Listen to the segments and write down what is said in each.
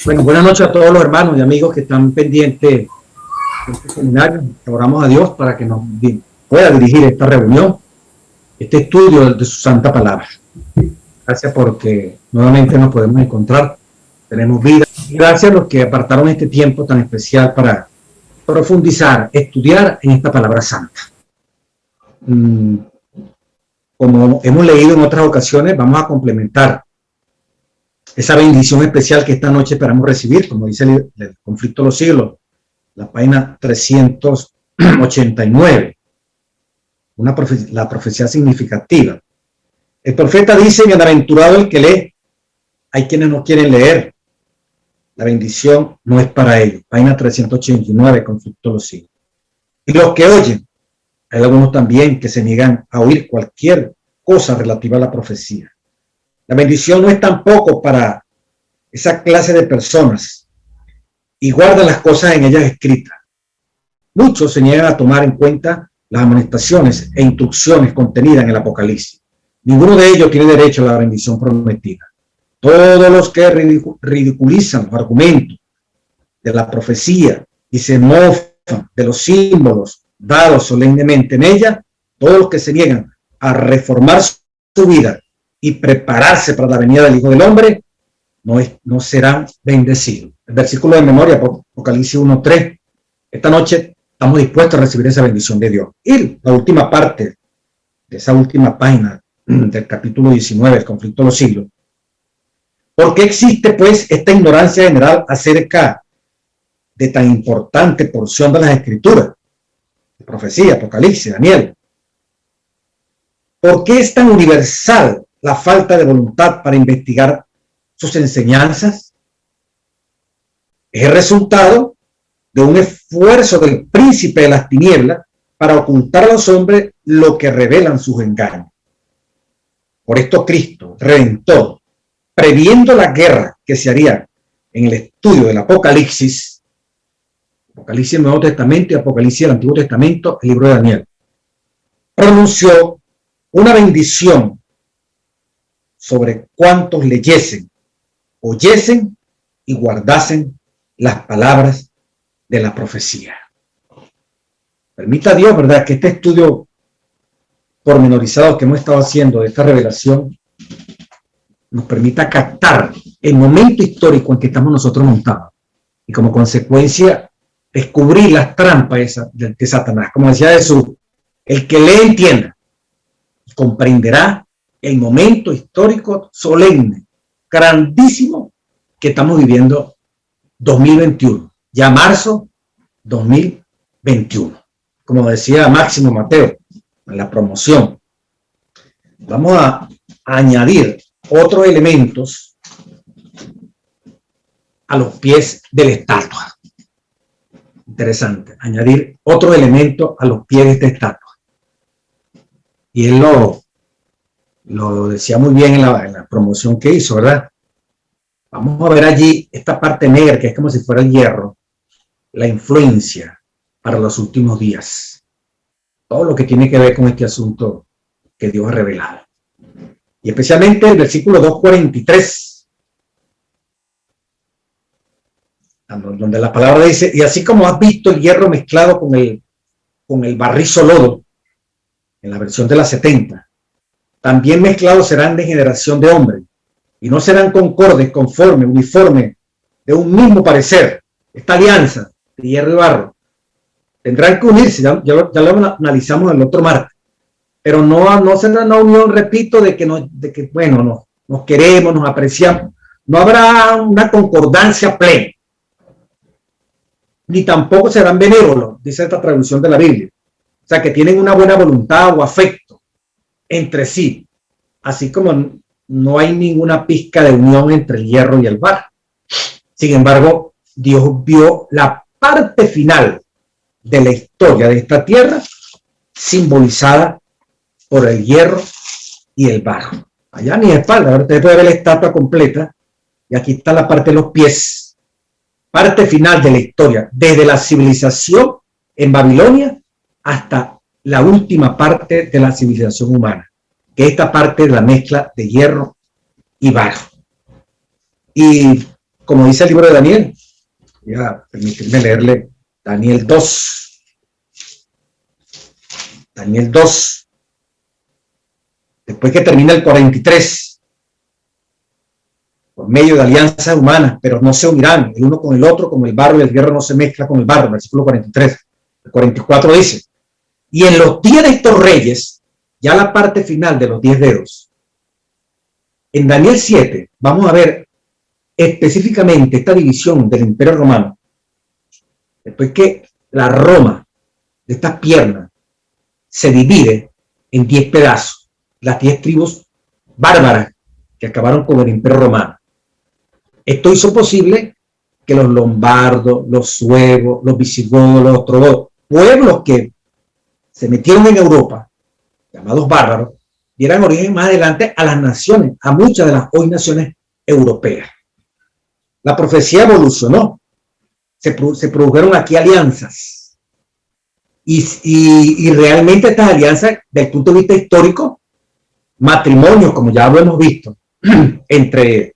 Bueno, buenas noches a todos los hermanos y amigos que están pendientes de este seminario. Oramos a Dios para que nos pueda dirigir esta reunión, este estudio de su santa palabra. Gracias porque nuevamente nos podemos encontrar, tenemos vida. Y gracias a los que apartaron este tiempo tan especial para profundizar, estudiar en esta palabra santa. Como hemos leído en otras ocasiones, vamos a complementar esa bendición especial que esta noche esperamos recibir, como dice el Conflicto de los Siglos, la página 389, la profecía significativa. El profeta dice: bienaventurado el que lee. Hay quienes no quieren leer. La bendición no es para ellos. Página 389, Conflicto de los Siglos. Y los que oyen, hay algunos también que se niegan a oír cualquier cosa relativa a la profecía. La bendición no es tampoco para esa clase de personas y guardan las cosas en ellas escritas. Muchos se niegan a tomar en cuenta las amonestaciones e instrucciones contenidas en el Apocalipsis. Ninguno de ellos tiene derecho a la bendición prometida. Todos los que ridiculizan los argumentos de la profecía y se mofan de los símbolos dados solemnemente en ella, todos los que se niegan a reformar su vida y prepararse para la venida del Hijo del Hombre, no serán bendecidos. El versículo de memoria, Apocalipsis 1:3. Esta noche estamos dispuestos a recibir esa bendición de Dios. Y la última parte de esa última página del capítulo 19, el Conflicto de los Siglos. ¿Por qué existe, pues, esta ignorancia general acerca de tan importante porción de las Escrituras? Profecía, Apocalipsis, Daniel. ¿Por qué es tan universal la falta de voluntad para investigar sus enseñanzas? Es el resultado de un esfuerzo del príncipe de las tinieblas para ocultar a los hombres lo que revelan sus engaños. Por esto Cristo, Redentor, previendo la guerra que se haría en el estudio del Apocalipsis del Nuevo Testamento y Apocalipsis del Antiguo Testamento, el libro de Daniel, pronunció una bendición sobre cuantos leyesen, oyesen y guardasen las palabras de la profecía. Permita Dios, ¿verdad?, que este estudio pormenorizado que hemos estado haciendo de esta revelación nos permita captar el momento histórico en que estamos nosotros montados y como consecuencia descubrir las trampas de Satanás. Como decía Jesús, el que lee entienda, comprenderá el momento histórico solemne, grandísimo que estamos viviendo 2021, ya marzo 2021. Como decía Máximo Mateo en la promoción, vamos a añadir otros elementos a los pies de la estatua. Interesante, añadir otro elemento a los pies de esta estatua. Y él lo decía muy bien en la promoción que hizo, ¿verdad? Vamos a ver allí esta parte negra que es como si fuera el hierro, la influencia para los últimos días. Todo lo que tiene que ver con este asunto que Dios ha revelado. Y especialmente el versículo 2:43. Donde la palabra dice: y así como has visto el hierro mezclado con el barrizo lodo, en la versión de la 70, también mezclados serán de generación de hombres, y no serán concordes, conforme, uniforme, de un mismo parecer. Esta alianza de hierro y barro tendrán que unirse, ya lo analizamos el otro martes, pero no será una unión, repito, de que bueno, nos queremos, nos apreciamos, no habrá una concordancia plena, ni tampoco serán benévolos, dice esta traducción de la Biblia, o sea, que tienen una buena voluntad o afecto entre sí, así como no hay ninguna pizca de unión entre el hierro y el barro. Sin embargo, Dios vio la parte final de la historia de esta tierra simbolizada por el hierro y el barro. Allá a mi espalda, usted puede ver la estatua completa y aquí está la parte de los pies, parte final de la historia, desde la civilización en Babilonia hasta la última parte de la civilización humana, que es esta parte de la mezcla de hierro y barro. Y como dice el libro de Daniel, voy a permitirme leerle Daniel 2. Daniel 2. Después que termina el 43, por medio de alianzas humanas, pero no se unirán el uno con el otro, como el barro y el hierro no se mezcla con el barro, versículo 43. El 44 dice, y en los días de estos reyes, ya la parte final de los 10 dedos, en Daniel 7 vamos a ver específicamente esta división del Imperio Romano, después que la Roma de estas piernas se divide en 10 pedazos, las 10 tribus bárbaras que acabaron con el Imperio Romano. Esto hizo posible que los lombardos, los suevos, los visigodos, los ostrogodos, pueblos que se metieron en Europa, llamados bárbaros, dieran origen más adelante a las naciones, a muchas de las hoy naciones europeas. La profecía evolucionó, se produjeron aquí alianzas, y realmente estas alianzas, desde el punto de vista histórico, matrimonios, como ya lo hemos visto, entre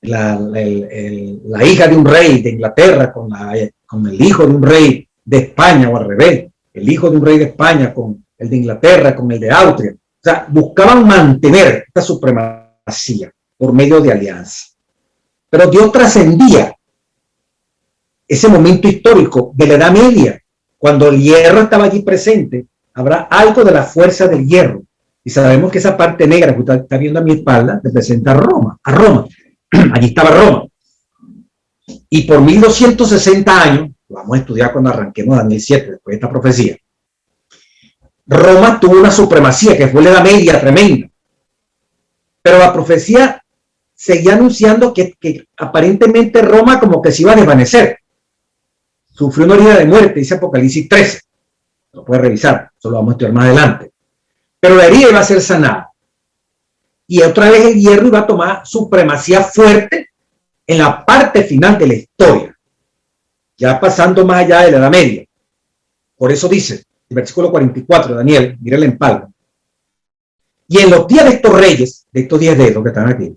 la hija de un rey de Inglaterra con el hijo de un rey de España, o al revés, el hijo de un rey de España con el de Inglaterra, con el de Austria. O sea, buscaban mantener esta supremacía por medio de alianzas. Pero Dios trascendía ese momento histórico de la Edad Media. Cuando el hierro estaba allí presente, habrá algo de la fuerza del hierro. Y sabemos que esa parte negra que usted está viendo a mi espalda representa a Roma. Allí estaba Roma. Y por 1260 años, lo vamos a estudiar cuando arranquemos Daniel 7, después de esta profecía, Roma tuvo una supremacía que fue la Edad Media tremenda. Pero la profecía seguía anunciando que aparentemente Roma como que se iba a desvanecer. Sufrió una herida de muerte, dice Apocalipsis 13. Lo puede revisar, eso lo vamos a estudiar más adelante. Pero la herida iba a ser sanada. Y otra vez el hierro iba a tomar supremacía fuerte en la parte final de la historia, ya pasando más allá de la Edad Media. Por eso dice el versículo 44 de Daniel, mírenle en palma, y en los días de estos reyes, de estos 10 dedos que están aquí,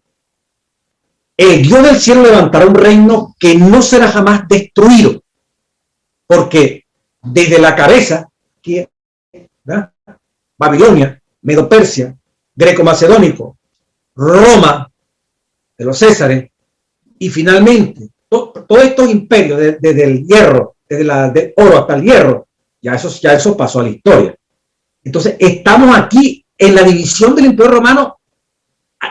el Dios del cielo levantará un reino que no será jamás destruido, porque desde la cabeza, ¿verdad? Babilonia, Medo-Persia, Greco-Macedónico, Roma, de los Césares, y finalmente todos estos imperios, desde el hierro, del oro hasta el hierro, ya eso pasó a la historia. Entonces estamos aquí en la división del Imperio Romano,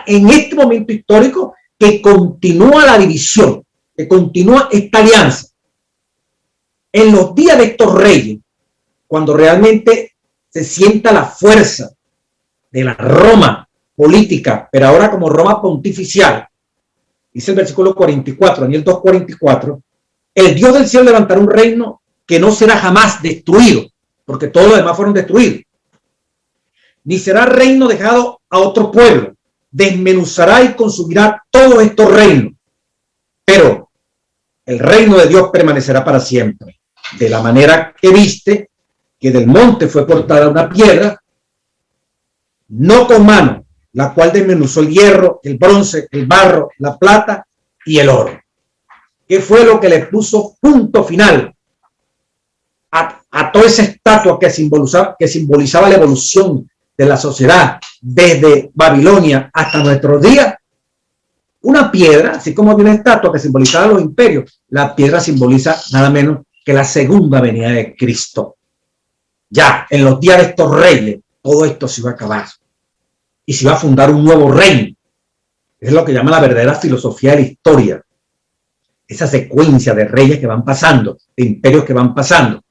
en este momento histórico, que continúa la división, que continúa esta alianza. En los días de estos reyes, cuando realmente se sienta la fuerza de la Roma política, pero ahora como Roma pontificial, dice el versículo 44, Daniel 2:44, el Dios del cielo levantará un reino que no será jamás destruido, porque todos los demás fueron destruidos, ni será reino dejado a otro pueblo, desmenuzará y consumirá todos estos reinos, pero el reino de Dios permanecerá para siempre, de la manera que viste que del monte fue cortada una piedra, no con mano, la cual desmenuzó el hierro, el bronce, el barro, la plata y el oro. ¿Qué fue lo que le puso punto final a toda esa estatua que simbolizaba la evolución de la sociedad desde Babilonia hasta nuestros días? Una piedra, así como había una estatua que simbolizaba los imperios, la piedra simboliza nada menos que la segunda venida de Cristo. Ya en los días de estos reyes, todo esto se iba a acabar y se iba a fundar un nuevo reino. Es lo que llama la verdadera filosofía de la historia. Esa secuencia de reyes que van pasando, de imperios que van pasando,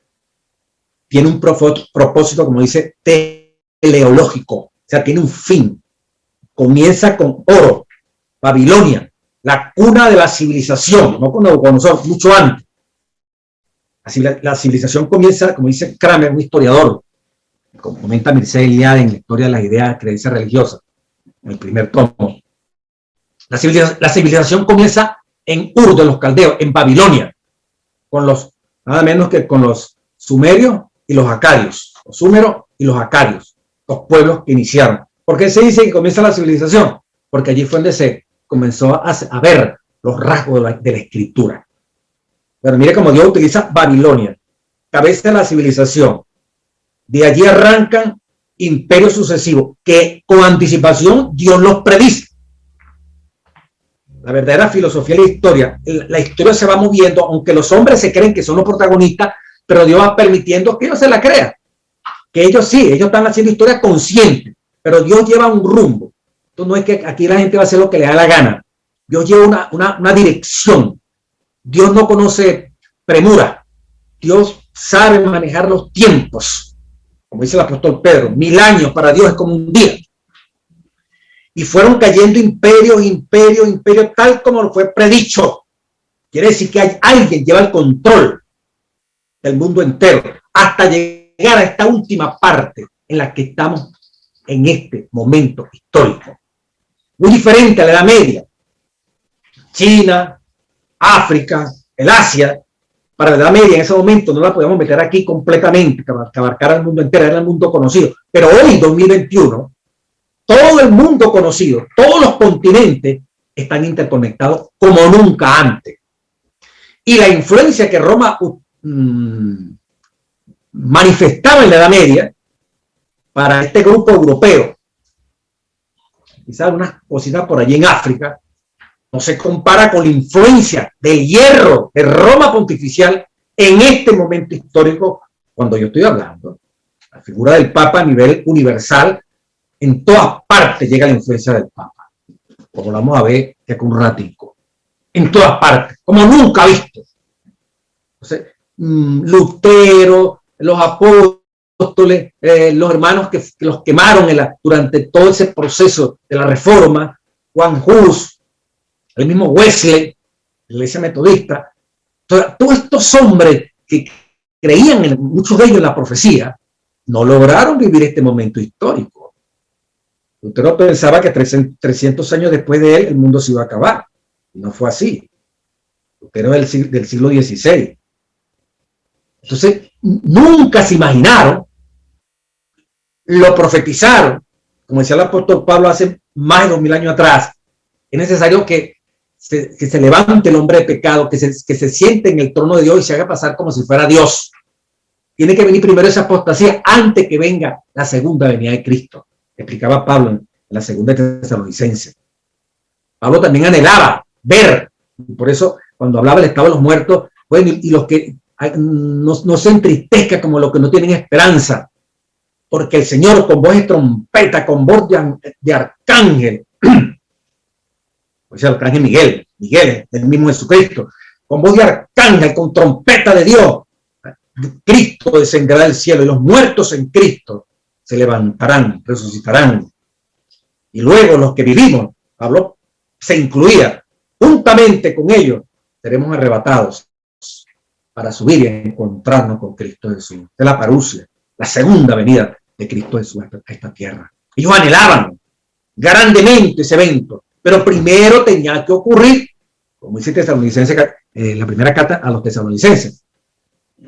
tiene un propósito, como dice, teleológico, o sea, tiene un fin. Comienza con oro, Babilonia, la cuna de la civilización, no con nosotros, mucho antes. La civilización comienza, como dice Kramer, un historiador, como comenta Mircea Eliade en la historia de las ideas de creencias religiosas, en el primer tomo. La civilización comienza en Ur de los caldeos, en Babilonia, con nada menos que con los sumerios y los acadios, los súmeros y los acadios, los pueblos que iniciaron. ¿Por qué se dice que comienza la civilización? Porque allí fue donde se comenzó a ver los rasgos de la escritura. Pero mire cómo Dios utiliza Babilonia, cabeza de la civilización. De allí arrancan imperios sucesivos que con anticipación Dios los predice. La verdadera filosofía de la historia se va moviendo, aunque los hombres se creen que son los protagonistas, pero Dios va permitiendo que ellos se la crean. Que ellos sí, ellos están haciendo historia consciente, pero Dios lleva un rumbo. Entonces no es que aquí la gente va a hacer lo que le da la gana. Dios lleva una dirección. Dios no conoce premura. Dios sabe manejar los tiempos. Como dice el apóstol Pedro, 1000 años para Dios es como un día. Y fueron cayendo imperios, tal como lo fue predicho. Quiere decir que hay alguien que lleva el control del mundo entero hasta llegar a esta última parte en la que estamos en este momento histórico. Muy diferente a la Edad Media. China, África, el Asia, para la Edad Media en ese momento no la podíamos meter aquí completamente, que abarcara el mundo entero, era el mundo conocido. Pero hoy, 2021, todo el mundo conocido, todos los continentes están interconectados como nunca antes. Y la influencia que Roma manifestaba en la Edad Media para este grupo europeo, quizás unas cositas por allí en África, no se compara con la influencia del hierro de Roma pontificial en este momento histórico cuando yo estoy hablando. La figura del Papa a nivel universal, en todas partes llega la influencia del Papa, como lo vamos a ver que con un ratico, en todas partes, como nunca visto. Entonces, Lutero, los apóstoles, los hermanos que los quemaron durante todo ese proceso de la Reforma, Juan Hus, el mismo Wesley, la Iglesia Metodista, todos estos hombres que creían, muchos de ellos en la profecía, no lograron vivir este momento histórico. Lutero pensaba que 300 años después de él el mundo se iba a acabar. Y no fue así. Lutero del siglo XVI. Entonces, nunca se imaginaron, lo profetizaron, como decía el apóstol Pablo hace más de 2000 años atrás. Es necesario que se levante el hombre de pecado, que se siente en el trono de Dios y se haga pasar como si fuera Dios. Tiene que venir primero esa apostasía antes que venga la segunda venida de Cristo. Explicaba Pablo en la segunda de Tesalonicenses. Pablo también anhelaba ver, y por eso cuando hablaba del estado de los muertos, bueno, y los que no se entristezcan como los que no tienen esperanza, porque el Señor con voz de trompeta, con voz de arcángel, pues el arcángel Miguel, el mismo Jesucristo, con voz de arcángel, con trompeta de Dios, Cristo descenderá del cielo y los muertos en Cristo se levantarán, resucitarán. Y luego los que vivimos, Pablo se incluía, juntamente con ellos, seremos arrebatados para subir y encontrarnos con Cristo Jesús. De la parusia, la segunda venida de Cristo Jesús a esta tierra. Ellos anhelaban grandemente ese evento, pero primero tenía que ocurrir, como dice Tesalonicenses, la primera carta a los tesalonicenses.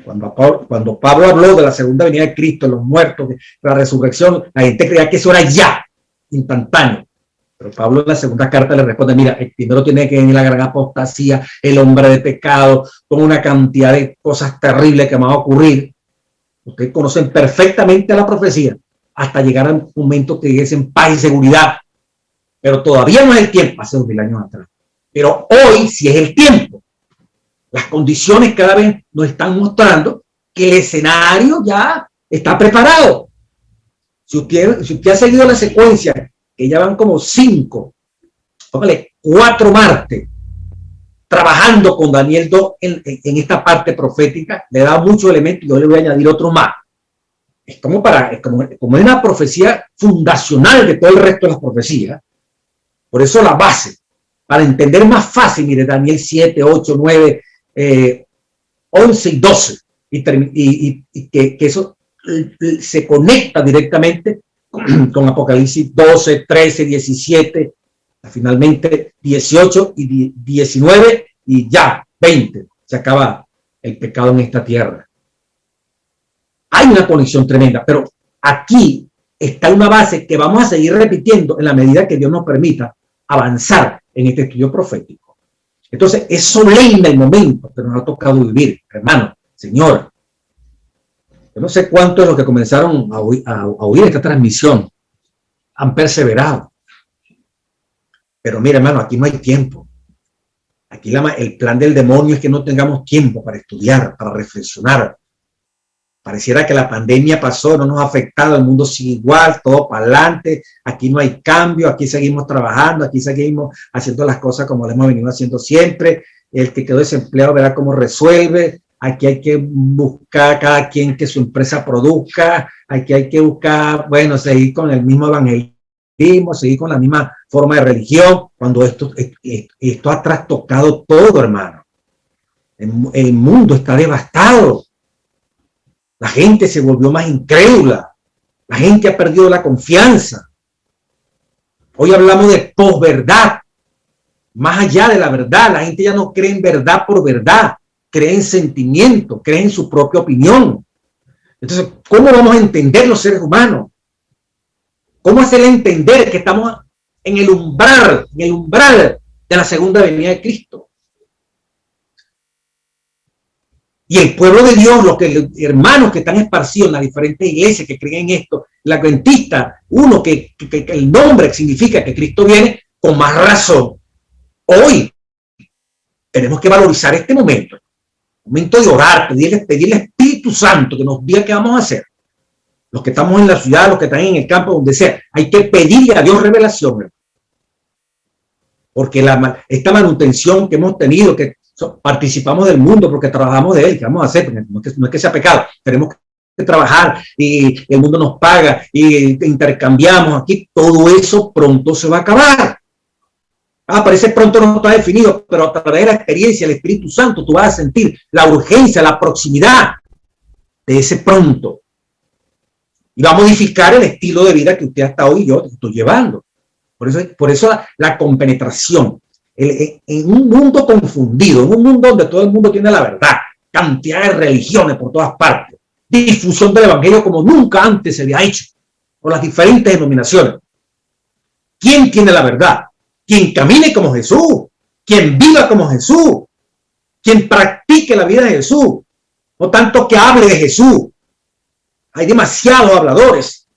Cuando Pablo habló de la segunda venida de Cristo, los muertos, de la resurrección, la gente creía que eso era ya, instantáneo. Pero Pablo en la segunda carta le responde, mira, primero tiene que venir la gran apostasía, el hombre de pecado, con una cantidad de cosas terribles que van a ocurrir. Ustedes conocen perfectamente la profecía, hasta llegar al momento que llegues en paz y seguridad. Pero todavía no es el tiempo, hace 2000 años atrás. Pero hoy sí es el tiempo. Las condiciones cada vez nos están mostrando que el escenario ya está preparado. Si usted ha seguido la secuencia, que ya van como 4 martes, trabajando con Daniel 2 en esta parte profética, le da muchos elementos y yo le voy a añadir otro más. Es como es una profecía fundacional de todo el resto de las profecías. Por eso la base, para entender más fácil, mire, Daniel 7, 8, 9, 11 y 12, y que eso se conecta directamente con Apocalipsis 12, 13, 17, finalmente 18 y 19, y ya 20, se acaba el pecado en esta tierra. Hay una conexión tremenda, pero aquí está una base que vamos a seguir repitiendo en la medida que Dios nos permita avanzar en este estudio profético. Entonces, es solemne el momento que nos ha tocado vivir, hermano, señor. Yo no sé cuántos de los que comenzaron a oír esta transmisión han perseverado. Pero mira, hermano, aquí no hay tiempo. Aquí el plan del demonio es que no tengamos tiempo para estudiar, para reflexionar. Pareciera que la pandemia pasó, no nos ha afectado, el mundo sigue igual, todo para adelante, aquí no hay cambio, aquí seguimos trabajando, aquí seguimos haciendo las cosas como lo hemos venido haciendo siempre. El que quedó desempleado verá cómo resuelve. Aquí hay que buscar cada quien que su empresa produzca, aquí hay que buscar, bueno, seguir con el mismo evangelismo, seguir con la misma forma de religión, cuando esto ha trastocado todo, hermano. El mundo está devastado. La gente se volvió más incrédula. La gente ha perdido la confianza. Hoy hablamos de posverdad. Más allá de la verdad, la gente ya no cree en verdad por verdad. Cree en sentimiento, cree en su propia opinión. Entonces, ¿cómo vamos a entender los seres humanos? ¿Cómo hacerle entender que estamos en el umbral de la segunda venida de Cristo? Y el pueblo de Dios, los hermanos que están esparcidos en las diferentes iglesias que creen en esto, la adventista, uno que el nombre significa que Cristo viene, con más razón. Hoy tenemos que valorizar este momento de orar, pedirle al Espíritu Santo que nos diga qué vamos a hacer. Los que estamos en la ciudad, los que están en el campo, donde sea, hay que pedirle a Dios revelación. Porque esta manutención que hemos tenido, que participamos del mundo porque trabajamos de él, ¿qué vamos a hacer? No es que sea pecado, tenemos que trabajar y el mundo nos paga y intercambiamos aquí, todo eso pronto se va a acabar. Parece pronto no está definido, pero a través de la experiencia del Espíritu Santo tú vas a sentir la urgencia, la proximidad de ese pronto. Y va a modificar el estilo de vida que usted hasta hoy y yo estoy llevando. Por eso la compenetración. En un mundo confundido, en un mundo donde todo el mundo tiene la verdad, cantidad de religiones por todas partes, difusión del evangelio como nunca antes se había hecho, por las diferentes denominaciones. ¿Quién tiene la verdad? Quien camine como Jesús, quien viva como Jesús, quien practique la vida de Jesús, no tanto que hable de Jesús. Hay demasiados habladores,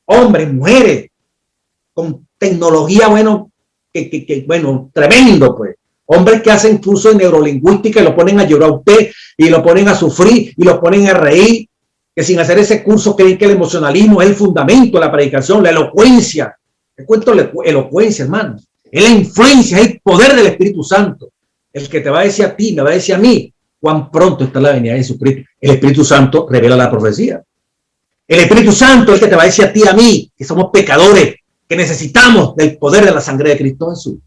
hombres, mujeres, con tecnología, bueno, bueno, tremendo, pues. Hombres que hacen curso de neurolingüística y lo ponen a llorar a usted, y lo ponen a sufrir, y lo ponen a reír, que sin hacer ese curso creen que el emocionalismo es el fundamento de la predicación, la elocuencia. ¿Qué cuento elocuencia, hermano? Es la influencia, es el poder del Espíritu Santo. El que te va a decir a ti, me va a decir a mí, cuán pronto está la venida de Jesucristo. El Espíritu Santo revela la profecía. El Espíritu Santo es el que te va a decir a ti, a mí, que somos pecadores, que necesitamos del poder de la sangre de Cristo Jesús.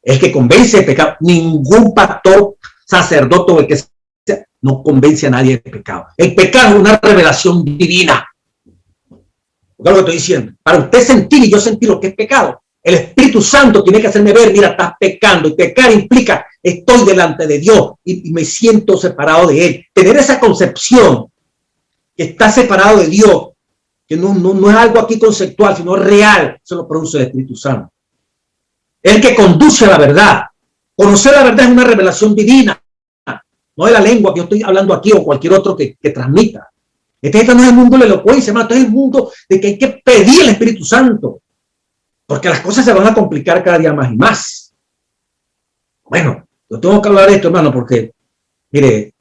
El que convence de pecado. Ningún pastor, sacerdote o el que sea, no convence a nadie de pecado. El pecado es una revelación divina. Porque es lo que estoy diciendo. Para usted sentir y yo sentir lo que es pecado, el Espíritu Santo tiene que hacerme ver, mira, estás pecando. Y pecar implica, estoy delante de Dios y me siento separado de Él. Tener esa concepción que está separado de Dios, que no es algo aquí conceptual, sino real, eso lo produce el Espíritu Santo. El que conduce a la verdad. Conocer la verdad es una revelación divina, no de la lengua que yo estoy hablando aquí o cualquier otro que transmita. Este no es el mundo de la elocuencia, hermano, este es el mundo de que hay que pedir al Espíritu Santo, porque las cosas se van a complicar cada día más y más. Bueno, yo tengo que hablar de esto, hermano, porque, mire,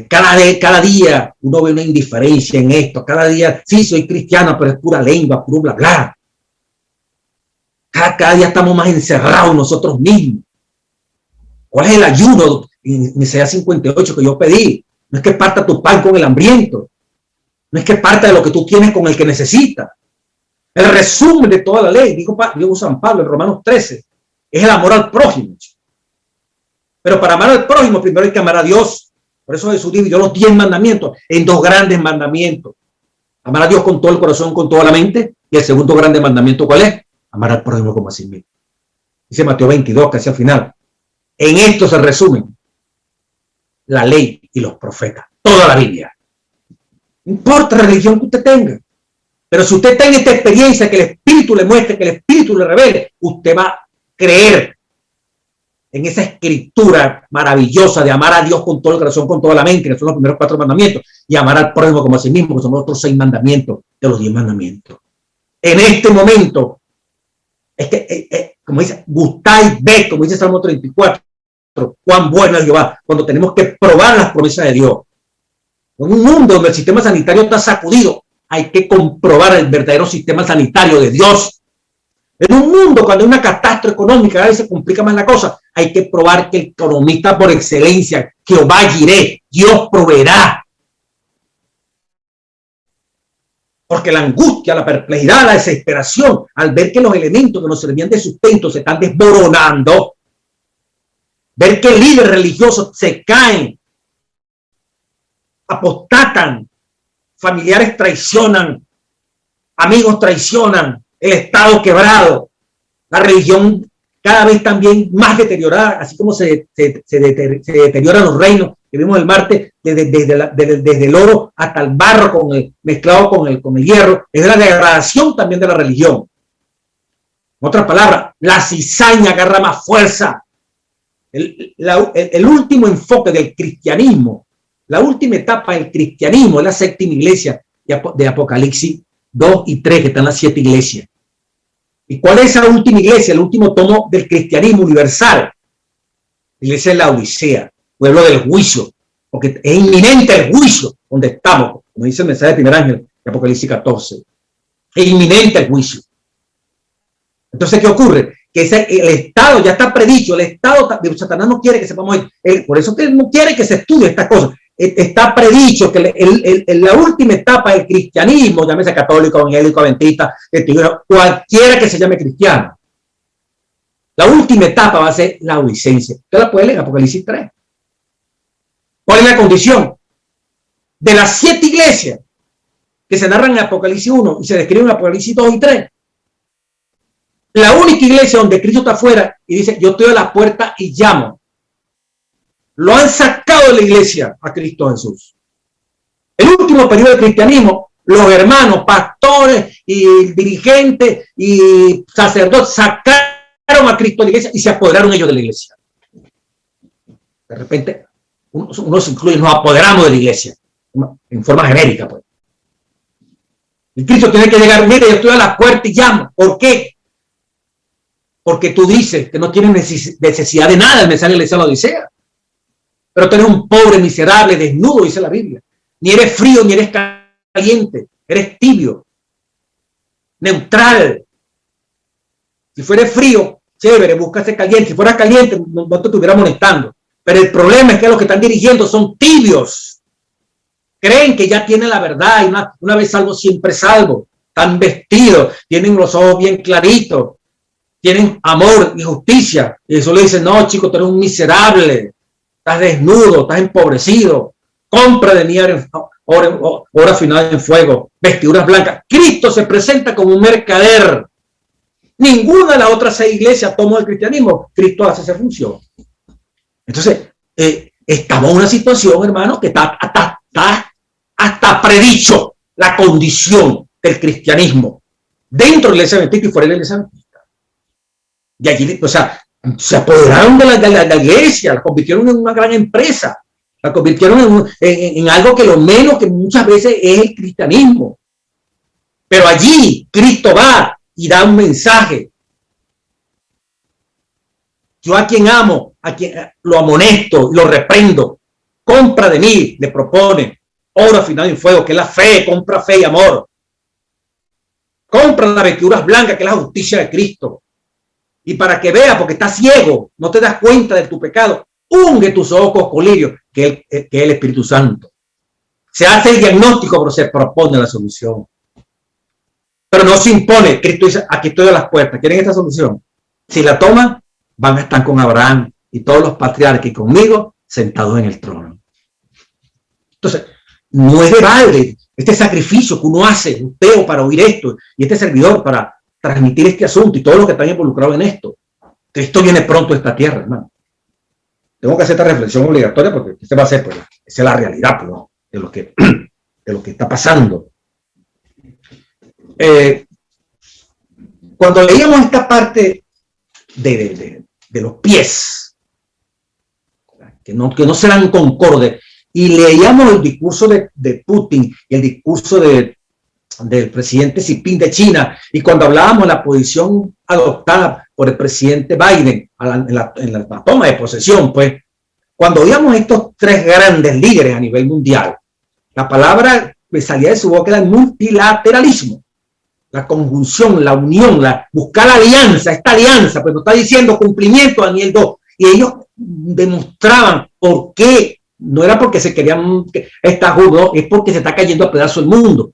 cada día uno ve una indiferencia en esto, cada día, sí, soy cristiano, pero es pura lengua, puro bla, bla. Cada día estamos más encerrados nosotros mismos. ¿Cuál es el ayuno en Isaías 58 que yo pedí? No es que parta tu pan con el hambriento, no es que parta de lo que tú tienes con el que necesita. El resumen de toda la ley, dijo San Pablo en Romanos 13, es el amor al prójimo. Pero para amar al prójimo primero hay que amar a Dios. Por eso Jesús dividió los 10 mandamientos en 2 grandes mandamientos. Amar a Dios con todo el corazón, con toda la mente. Y el segundo grande mandamiento, ¿cuál es? Amar al prójimo como a sí mismo. Dice Mateo 22, casi al final. En esto se resumen la ley y los profetas. Toda la Biblia. No importa la religión que usted tenga. Pero si usted tiene esta experiencia, que el Espíritu le muestre, que el Espíritu le revele, usted va a creer. en esa escritura maravillosa de amar a Dios con todo el corazón, con toda la mente, que son los primeros 4 mandamientos, y amar al prójimo como a sí mismo, que son los otros 6 mandamientos de los 10 mandamientos. En este momento, es que, como dice, gustáis, ve, como dice Salmo 34, cuán bueno es Jehová, cuando tenemos que probar las promesas de Dios. En un mundo donde el sistema sanitario está sacudido, hay que comprobar el verdadero sistema sanitario de Dios. En un mundo cuando hay una catástrofe económica, cada vez se complica más la cosa, hay que probar que el economista por excelencia, Jehová Jireh, Dios proveerá. Porque la angustia, la perplejidad, la desesperación, al ver que los elementos que nos servían de sustento se están desmoronando, ver que líderes religiosos se caen, apostatan, familiares traicionan, amigos traicionan, el Estado quebrado, la religión cada vez también más deteriorada, así como se deterioran los reinos que vimos el martes, desde el oro hasta el barro mezclado con el hierro, es la degradación también de la religión. En otras palabras, la cizaña agarra más fuerza. El último enfoque del cristianismo, la última etapa del cristianismo es la séptima iglesia de Apocalipsis 2 y 3, que están las 7 iglesias. ¿Y cuál es esa última iglesia? El último tomo del cristianismo universal. La iglesia de la Odisea, pueblo del juicio, porque es inminente el juicio donde estamos, como dice el mensaje del primer ángel de Apocalipsis 14. Es inminente el juicio. Entonces, ¿qué ocurre? Que el Estado ya está predicho, el Estado, Satanás no quiere que sepamos, por eso que no quiere que se estudie estas cosas. Está predicho que la última etapa del cristianismo, llámese católico, evangélico, adventista, cualquiera que se llame cristiano, la última etapa va a ser la odisencia. Usted la puede leer en Apocalipsis 3. ¿Cuál es la condición? De las 7 iglesias que se narran en Apocalipsis 1 y se describen en Apocalipsis 2 y 3, la única iglesia donde Cristo está afuera y dice, yo estoy a la puerta y llamo. Lo han sacado de la iglesia a Cristo Jesús. El último periodo del cristianismo, los hermanos, pastores y dirigentes y sacerdotes sacaron a Cristo de la iglesia y se apoderaron ellos de la iglesia. De repente, unos incluyen, nos apoderamos de la iglesia en forma genérica. Pues. Y Cristo tiene que llegar, mire, yo estoy a la puerta y llamo. ¿Por qué? Porque tú dices que no tienes necesidad de nada, el mensaje de la iglesia de la Odisea. Pero tú eres un pobre, miserable, desnudo, dice la Biblia. Ni eres frío, ni eres caliente. Eres tibio. Neutral. Si fueres frío, chévere, búscate caliente. Si fueras caliente, no te estuviera molestando. Pero el problema es que los que están dirigiendo son tibios. Creen que ya tienen la verdad y una vez salvo, siempre salvo. Están vestidos, tienen los ojos bien claritos, tienen amor y justicia. Y eso le dicen, no, chico, tú eres un miserable. Estás desnudo, estás empobrecido, compra de mí hora final en fuego, vestiduras blancas. Cristo se presenta como un mercader. Ninguna de las otras 6 iglesias tomó el cristianismo. Cristo hace esa función. Entonces, estamos en una situación, hermano, que está hasta predicho la condición del cristianismo dentro de la iglesia adventista y fuera de la iglesia adventista. Y allí, o sea, se apoderaron de la iglesia, la convirtieron en una gran empresa, la convirtieron en algo que lo menos que muchas veces es el cristianismo. Pero allí Cristo va y da un mensaje. Yo a quien amo, a quien lo amonesto, lo reprendo, compra de mí, le propone, obra final en fuego, que es la fe, compra fe y amor. Compra las vestiduras blancas, que es la justicia de Cristo. Y para que veas, porque estás ciego, no te das cuenta de tu pecado, unge tus ojos con colirio, que es el Espíritu Santo. Se hace el diagnóstico, pero se propone la solución. Pero no se impone. Cristo dice, aquí estoy a las puertas. ¿Quieren esta solución? Si la toman, van a estar con Abraham y todos los patriarcas y conmigo sentados en el trono. Entonces, no es de balde este sacrificio que uno hace, un Teo para oír esto y este servidor para transmitir este asunto y todos los que están involucrados en esto. Cristo viene pronto a esta tierra, hermano. Tengo que hacer esta reflexión obligatoria porque este va a ser, pues, esa es la realidad, pues, ¿no? de lo que está pasando. Cuando leíamos esta parte de los pies, que no serán concordes, y leíamos el discurso de Putin y el discurso del presidente Xi Jinping de China, y cuando hablábamos de la posición adoptada por el presidente Biden en la toma de posesión, pues, cuando oíamos estos tres grandes líderes a nivel mundial, la palabra que salía de su boca era el multilateralismo, la conjunción, la unión, buscar la alianza. Esta alianza, pues nos está diciendo cumplimiento a nivel 2, y ellos demostraban por qué. No era porque se querían estar juntos, es porque se está cayendo a pedazos el mundo.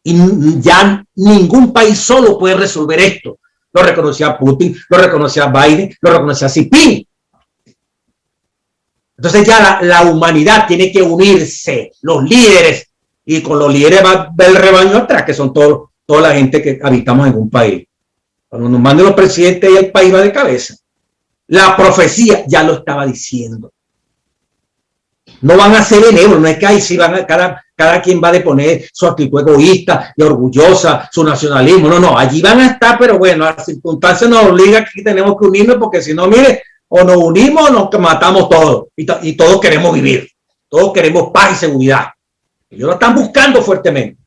Y ya ningún país solo puede resolver esto. Lo reconocía Putin, lo reconocía Biden, lo reconocía Xi Jinping. Entonces ya la humanidad tiene que unirse, los líderes, y con los líderes va el rebaño atrás, que son toda la gente que habitamos en un país. Cuando nos manden los presidentes y el país va de cabeza. La profecía ya lo estaba diciendo. No van a ser benévolos, no es que ahí sí van a, cada quien va a deponer su actitud egoísta y orgullosa, su nacionalismo. No, allí van a estar, pero bueno, las circunstancias nos obligan que tenemos que unirnos, porque si no, mire, o nos unimos o nos matamos todos, y todos queremos vivir, todos queremos paz y seguridad. Ellos lo están buscando fuertemente,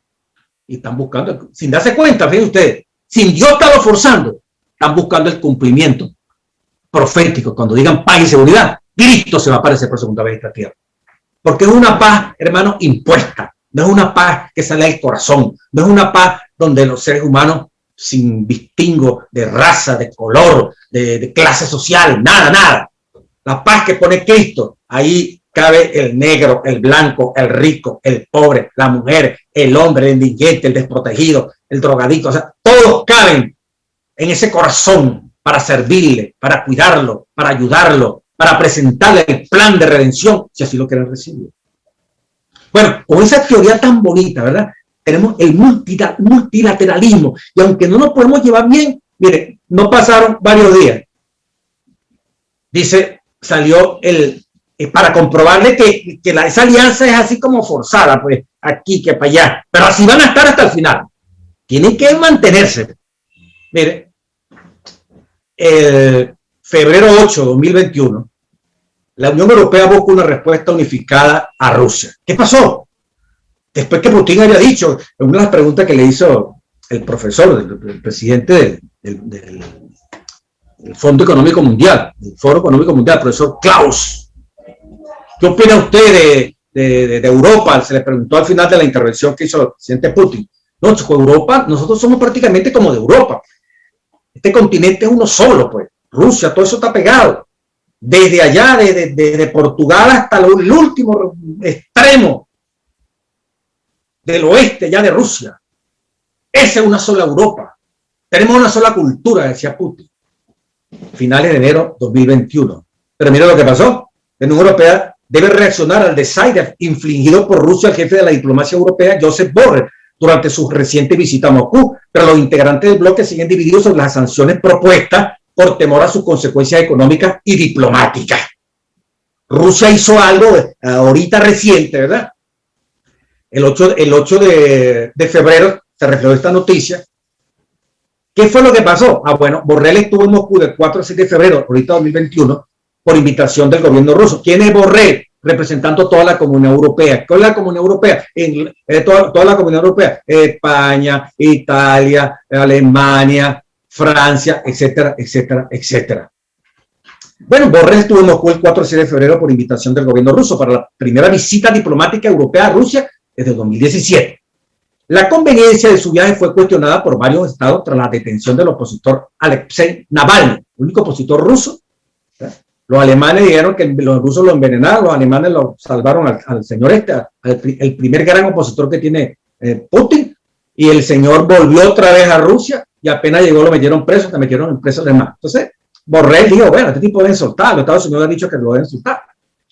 y están buscando, sin darse cuenta, fíjense ustedes, sin Dios estarlo forzando, están buscando el cumplimiento profético. Cuando digan paz y seguridad, Cristo se va a aparecer por segunda vez en esta tierra. Porque es una paz, hermano, impuesta. No es una paz que sale del corazón. No es una paz donde los seres humanos, sin distingo de raza, de color, de clase social, nada. La paz que pone Cristo, ahí cabe el negro, el blanco, el rico, el pobre, la mujer, el hombre, el indigente, el desprotegido, el drogadicto. O sea, todos caben en ese corazón para servirle, para cuidarlo, para ayudarlo, para presentarle el plan de redención, si así lo quieren recibir. Bueno, con esa teoría tan bonita, ¿verdad? Tenemos el multilateralismo, y aunque no nos podemos llevar bien, mire, no pasaron varios días. Dice, salió para comprobarle que esa alianza es así como forzada, pues, aquí que para allá, pero así van a estar hasta el final. Tienen que mantenerse. Mire, el febrero 8 de 2021, la Unión Europea busca una respuesta unificada a Rusia. ¿Qué pasó? Después que Putin había dicho, en una de las preguntas que le hizo el profesor, el presidente del Fondo Económico Mundial, del Foro Económico Mundial, el profesor Klaus, ¿qué opina usted de Europa? Se le preguntó al final de la intervención que hizo el presidente Putin. No, chico, Europa, nosotros somos prácticamente como de Europa. Este continente es uno solo, pues. Rusia, todo eso está pegado. Desde allá, desde Portugal hasta el último extremo del oeste, ya de Rusia. Esa es una sola Europa. Tenemos una sola cultura, decía Putin. Finales de enero 2021. Pero mira lo que pasó. La Unión Europea debe reaccionar al desaire infligido por Rusia al jefe de la diplomacia europea, Josep Borrell, durante su reciente visita a Moscú. Pero los integrantes del bloque siguen divididos sobre las sanciones propuestas por temor a sus consecuencias económicas y diplomáticas. Rusia hizo algo ahorita reciente, ¿verdad? El 8 de febrero se reflejó esta noticia. ¿Qué fue lo que pasó? Bueno, Borrell estuvo en Moscú del 4 al 7 de febrero, ahorita 2021, por invitación del gobierno ruso. ¿Quién es Borrell? Representando toda la Comunidad Europea. ¿Qué es la Comunidad Europea? Toda la Comunidad Europea. España, Italia, Alemania, Francia, etcétera, etcétera, etcétera. Bueno, Borrell estuvo en Moscú el 4 al 7 de febrero por invitación del gobierno ruso para la primera visita diplomática europea a Rusia desde 2017. La conveniencia de su viaje fue cuestionada por varios estados tras la detención del opositor Alexei Navalny, el único opositor ruso. Los alemanes dijeron que los rusos lo envenenaron, los alemanes lo salvaron al señor el primer gran opositor que tiene Putin, y el señor volvió otra vez a Rusia y apenas llegó lo metieron preso, que metieron en preso de más. Entonces, Borrell dijo, bueno, este tipo deben soltar, los Estados Unidos han dicho que lo deben soltar.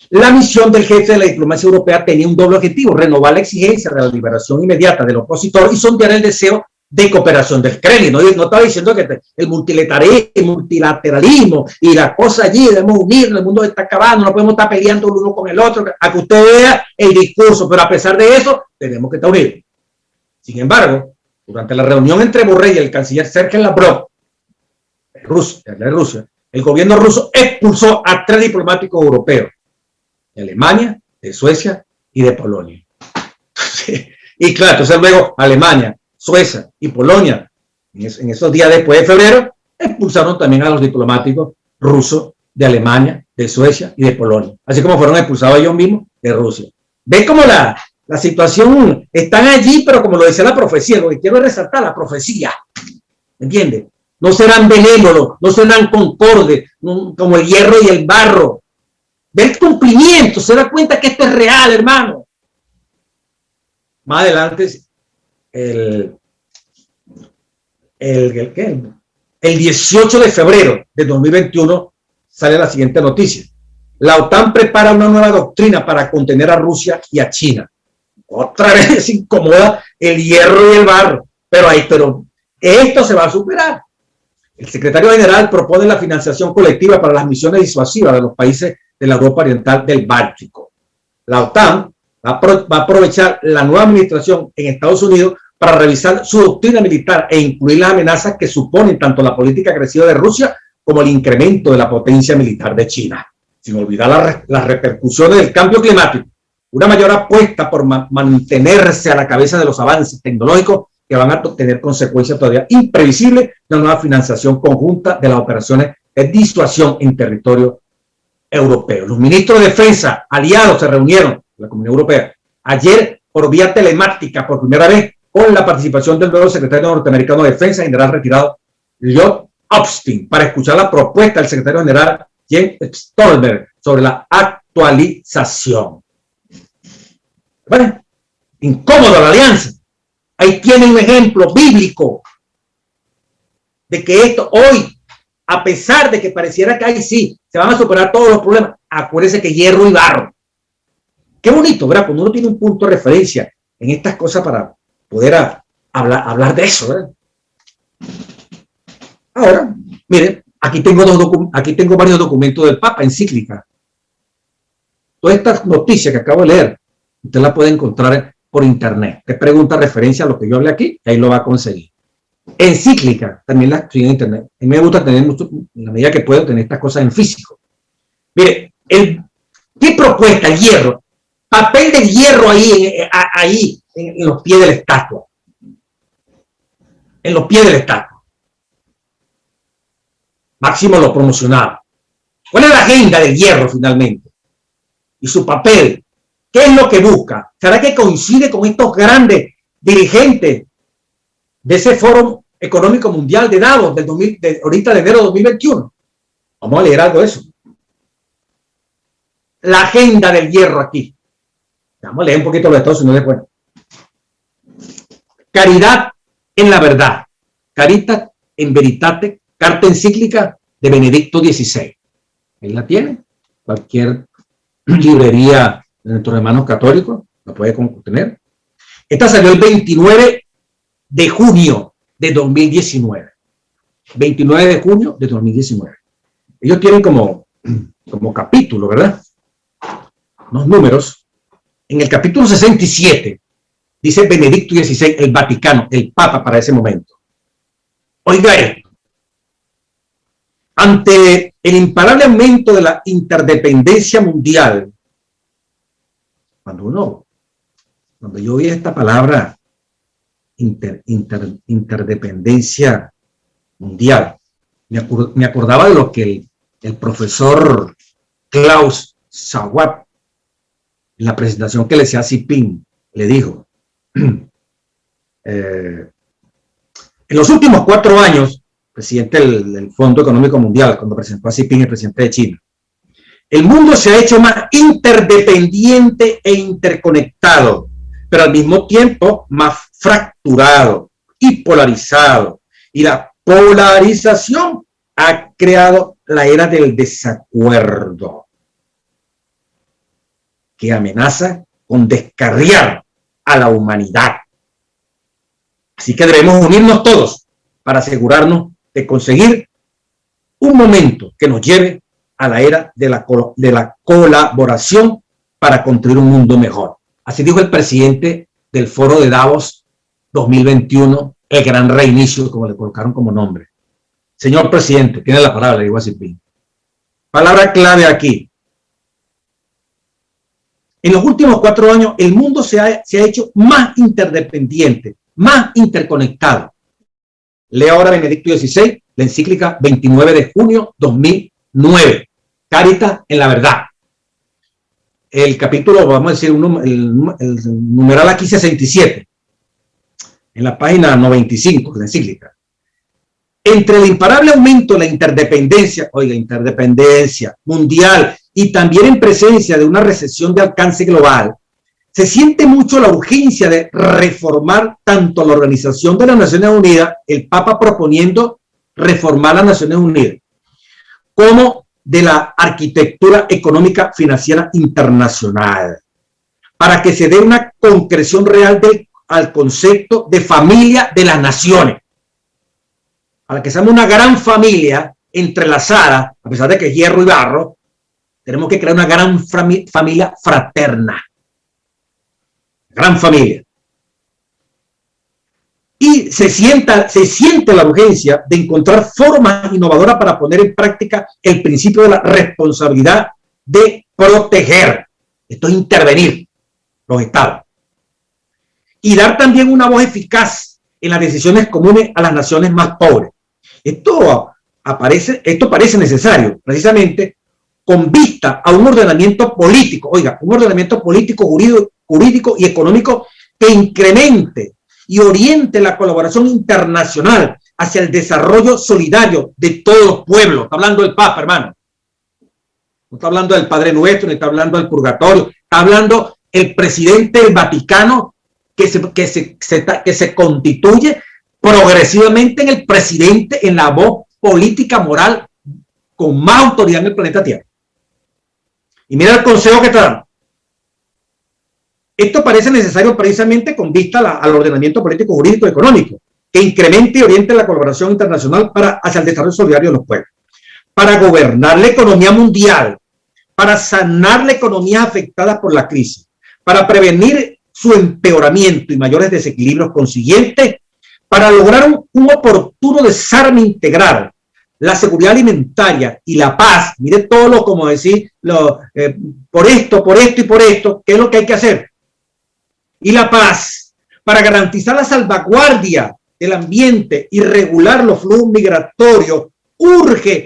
La misión del jefe de la diplomacia europea tenía un doble objetivo: renovar la exigencia de la liberación inmediata del opositor y sondear el deseo de cooperación del Kremlin. No estaba diciendo que el multilateralismo y la cosa allí, debemos unirnos, el mundo está acabando, no podemos estar peleando el uno con el otro, a que usted vea el discurso, pero a pesar de eso, tenemos que estar unidos. Sin embargo, durante la reunión entre Borrell y el canciller Sergei Lavrov, de Rusia, el gobierno ruso expulsó a 3 diplomáticos europeos, de Alemania, de Suecia y de Polonia. Y claro, entonces luego Alemania, Suecia y Polonia, en esos días después de febrero, expulsaron también a los diplomáticos rusos de Alemania, de Suecia y de Polonia, así como fueron expulsados ellos mismos de Rusia. ¿Ves cómo la situación están allí, pero como lo decía la profecía? Lo que quiero es resaltar la profecía, ¿me entiendes? No serán benévolos, no serán concordes, como el hierro y el barro. Ve el cumplimiento, se da cuenta que esto es real, hermano. Más adelante, el 18 de febrero de 2021 sale la siguiente noticia. La OTAN prepara una nueva doctrina para contener a Rusia y a China. Otra vez se incomoda el hierro y el barro, pero esto se va a superar. El secretario general propone la financiación colectiva para las misiones disuasivas de los países de la Europa Oriental del Báltico. La OTAN va a aprovechar la nueva administración en Estados Unidos para revisar su doctrina militar e incluir las amenazas que suponen tanto la política agresiva de Rusia como el incremento de la potencia militar de China. Sin olvidar las repercusiones del cambio climático, una mayor apuesta por mantenerse a la cabeza de los avances tecnológicos que van a tener consecuencias todavía imprevisibles de una nueva financiación conjunta de las operaciones de disuasión en territorio europeo. Los ministros de defensa aliados se reunieron en la Comunidad Europea ayer por vía telemática por primera vez con la participación del nuevo secretario norteamericano de Defensa, general retirado Lloyd Austin, para escuchar la propuesta del secretario general Jens Stoltenberg sobre la actualización. Bueno, incómoda la alianza. Ahí tienen un ejemplo bíblico de que esto hoy, a pesar de que pareciera que ahí sí, se van a superar todos los problemas, acuérdense que hierro y barro. Qué bonito, ¿verdad? Cuando uno tiene un punto de referencia en estas cosas para poder hablar de eso, ¿verdad? Ahora, miren, aquí tengo varios documentos del Papa, encíclica. Todas estas noticias que acabo de leer, usted las puede encontrar por internet. Te pregunta referencia a lo que yo hablé aquí, y ahí lo va a conseguir. Encíclica, también la estoy en internet. A mí me gusta tener mucho, en la medida que puedo, tener estas cosas en físico. Mire, ¿qué propuesta? El hierro. Papel de hierro ahí en los pies de la estatua. En los pies de la estatua. Máximo lo promocionaba. ¿Cuál es la agenda del hierro finalmente? Y su papel. ¿Qué es lo que busca? ¿Será que coincide con estos grandes dirigentes de ese Foro Económico Mundial de Davos ahorita de enero de 2021? Vamos a leer algo de eso. La agenda del hierro aquí. Vamos a leer un poquito los Estados Unidos después. Caridad en la verdad. Caritas in veritate, carta encíclica de Benedicto XVI. Ahí la tiene. Cualquier librería de nuestros hermanos católicos la puede tener. Esta salió el 29 de junio de 2019. 29 de junio de 2019. Ellos tienen como capítulo, ¿verdad? Los números. En el capítulo 67 dice Benedicto XVI, el Vaticano, el Papa para ese momento. Oiga esto. Ante el imparable aumento de la interdependencia mundial, cuando yo oí esta palabra interdependencia mundial, me acordaba de lo que el profesor Klaus Schwab, en la presentación que le hacía a Xi Jinping, le dijo, en los últimos 4 años, presidente del Fondo Económico Mundial, cuando presentó a Xi Jinping, el presidente de China, el mundo se ha hecho más interdependiente e interconectado, pero al mismo tiempo más fracturado y polarizado. Y la polarización ha creado la era del desacuerdo, que amenaza con descarriar a la humanidad. Así que debemos unirnos todos para asegurarnos de conseguir un momento que nos lleve a la era de la colaboración para construir un mundo mejor. Así dijo el presidente del Foro de Davos 2021, el gran reinicio, como le colocaron como nombre. Señor presidente, tiene la palabra, digo a Xi Jinping. Palabra clave aquí. En los últimos 4 años, el mundo se ha hecho más interdependiente, más interconectado. Lea ahora Benedicto XVI, la encíclica 29 de junio 2009. Caritas en la verdad. El capítulo, vamos a decir, el numeral aquí 67, en la página 95 de la encíclica. Entre el imparable aumento de la interdependencia, oiga, interdependencia mundial y también en presencia de una recesión de alcance global, se siente mucho la urgencia de reformar tanto la Organización de las Naciones Unidas, el Papa proponiendo reformar las Naciones Unidas, como de la arquitectura económica financiera internacional, para que se dé una concreción real al concepto de familia de las naciones, para que seamos una gran familia entrelazada, a pesar de que es hierro y barro. Tenemos que crear una gran familia fraterna, gran familia. Y se siente la urgencia de encontrar formas innovadoras para poner en práctica el principio de la responsabilidad de proteger. Esto es intervenir los estados. Y dar también una voz eficaz en las decisiones comunes a las naciones más pobres. Esto parece necesario, precisamente, con vista a un ordenamiento político, oiga, un ordenamiento político, jurídico y económico que incremente y oriente la colaboración internacional hacia el desarrollo solidario de todos los pueblos. Está hablando el Papa, hermano. No está hablando del Padre Nuestro, ni está hablando del purgatorio. Está hablando el presidente del Vaticano que se constituye progresivamente en el presidente, en la voz política moral con más autoridad en el planeta Tierra. Y mira el consejo que te dan. Esto parece necesario precisamente con vista al ordenamiento político, jurídico y económico, que incremente y oriente la colaboración internacional hacia el desarrollo solidario de los pueblos, para gobernar la economía mundial, para sanar la economía afectada por la crisis, para prevenir su empeoramiento y mayores desequilibrios consiguientes, para lograr un oportuno desarme integral, la seguridad alimentaria y la paz. Mire todo lo, como decir, por esto y por esto, ¿qué es lo que hay que hacer? Y la paz, para garantizar la salvaguardia del ambiente y regular los flujos migratorios,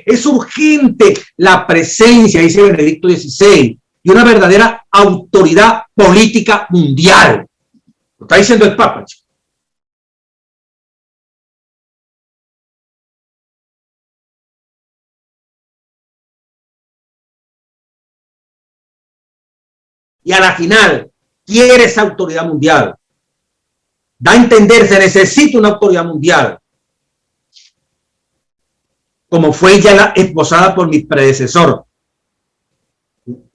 es urgente la presencia, dice Benedicto XVI, de una verdadera autoridad política mundial. Lo está diciendo el Papa, chicos. Y a la final quiere esa autoridad mundial. Da a entender, se necesita una autoridad mundial, como fue ya esbozada por mi predecesor,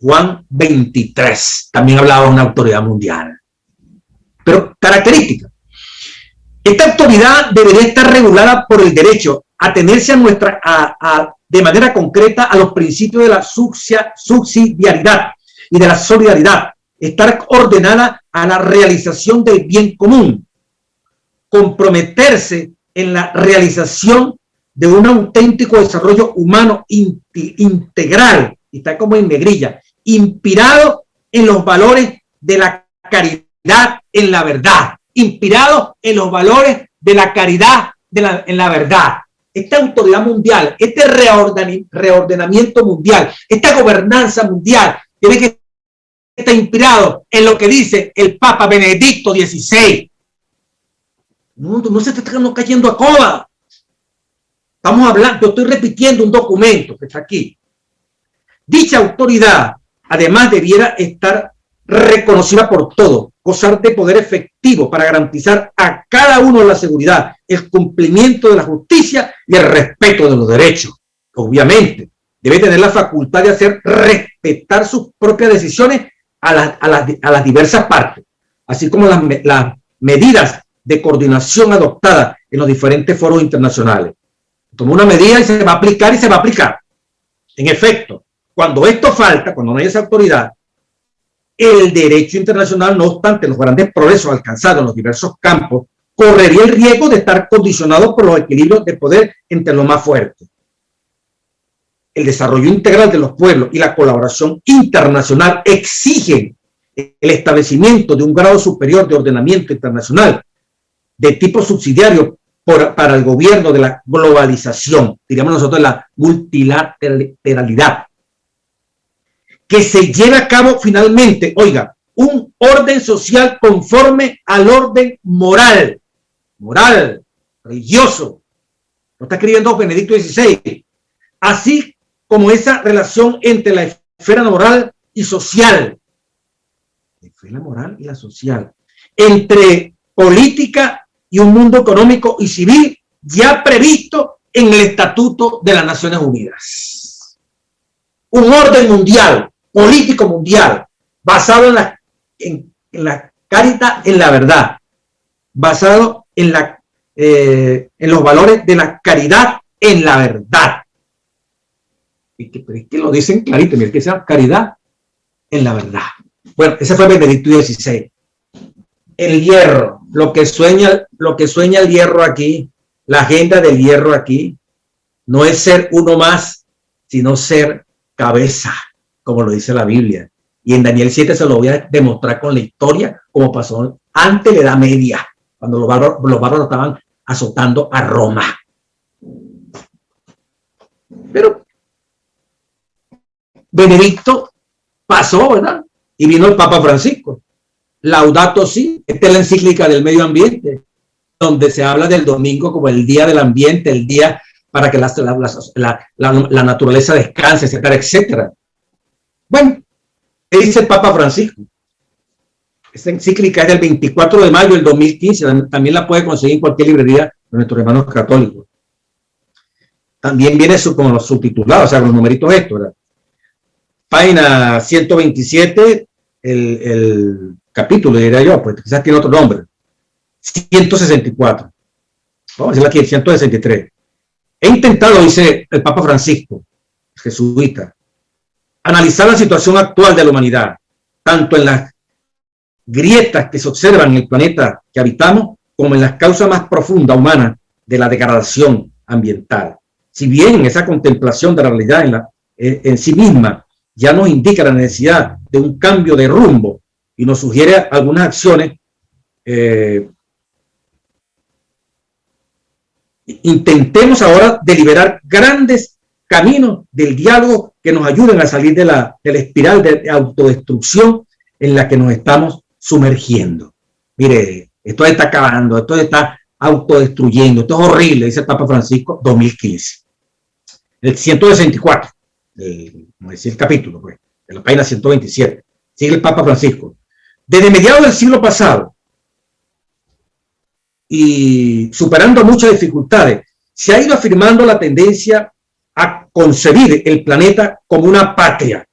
Juan 23. También hablaba de una autoridad mundial. Pero característica. Esta autoridad debería estar regulada por el derecho a tenerse de manera concreta a los principios de la subsidiariedad y de la solidaridad, estar ordenada a la realización del bien común, comprometerse en la realización de un auténtico desarrollo humano integral, y está como en negrilla, inspirado en los valores de la caridad en la verdad, inspirado en los valores de la caridad en la verdad. Esta autoridad mundial, este reordenamiento mundial, esta gobernanza mundial, tiene que estar inspirado en lo que dice el Papa Benedicto XVI. No se está cayendo a coba. Estamos hablando, yo estoy repitiendo un documento que está aquí. Dicha autoridad, además, debiera estar reconocida por todos, gozar de poder efectivo para garantizar a cada uno la seguridad, el cumplimiento de la justicia y el respeto de los derechos. Obviamente, debe tener la facultad de hacer respetar sus propias decisiones a las diversas partes, así como las medidas de coordinación adoptadas en los diferentes foros internacionales. Toma una medida y se va a aplicar y se va a aplicar. En efecto, cuando esto falta, cuando no hay esa autoridad, el derecho internacional, no obstante los grandes progresos alcanzados en los diversos campos, correría el riesgo de estar condicionado por los equilibrios de poder entre los más fuertes. el desarrollo integral de los pueblos y la colaboración internacional exigen el establecimiento de un grado superior de ordenamiento internacional de tipo subsidiario para el gobierno de la globalización, diríamos nosotros la multilateralidad, que se lleve a cabo finalmente, oiga, un orden social conforme al orden moral, religioso. Lo está escribiendo Benedicto XVI. Así como esa relación entre la esfera moral y social, la esfera moral y la social, entre política y un mundo económico y civil ya previsto en el Estatuto de las Naciones Unidas. Un orden mundial, político mundial, basado en la caridad, en la verdad, basado en los valores de la caridad en la verdad. Pero es que lo dicen clarito, mira, que sea caridad en la verdad. Bueno, ese fue Benedicto XVI. El hierro, lo que sueña el hierro aquí, la agenda del hierro aquí, no es ser uno más, sino ser cabeza, como lo dice la Biblia. Y en Daniel 7 se lo voy a demostrar con la historia, como pasó antes de la Edad Media, cuando los bárbaros estaban azotando a Roma. Pero Benedicto pasó, ¿verdad? Y vino el Papa Francisco. Laudato Si, esta es la encíclica del medio ambiente, donde se habla del domingo como el día del ambiente, el día para que la naturaleza descanse, etcétera, etcétera. Bueno, ¿qué dice el Papa Francisco? Esta encíclica es del 24 de mayo del 2015, también la puede conseguir en cualquier librería de nuestros hermanos católicos. También viene con los subtitulados, o sea, con los numeritos estos, ¿verdad? Página 127, el capítulo, diría yo, pues quizás tiene otro nombre. 164. Vamos a decirlo aquí, 163. He intentado, dice el Papa Francisco, jesuita, analizar la situación actual de la humanidad, tanto en las grietas que se observan en el planeta que habitamos, como en las causas más profundas humanas de la degradación ambiental. Si bien esa contemplación de la realidad en sí misma ya nos indica la necesidad de un cambio de rumbo y nos sugiere algunas acciones, intentemos ahora deliberar grandes caminos del diálogo que nos ayuden a salir de la espiral de autodestrucción en la que nos estamos sumergiendo. Mire, esto está acabando, esto está autodestruyendo, esto es horrible, dice el Papa Francisco, 2015. El 164, como decía el capítulo, pues, de la página 127, sigue el Papa Francisco. Desde mediados del siglo pasado, y superando muchas dificultades, se ha ido afirmando la tendencia a concebir el planeta como una patria.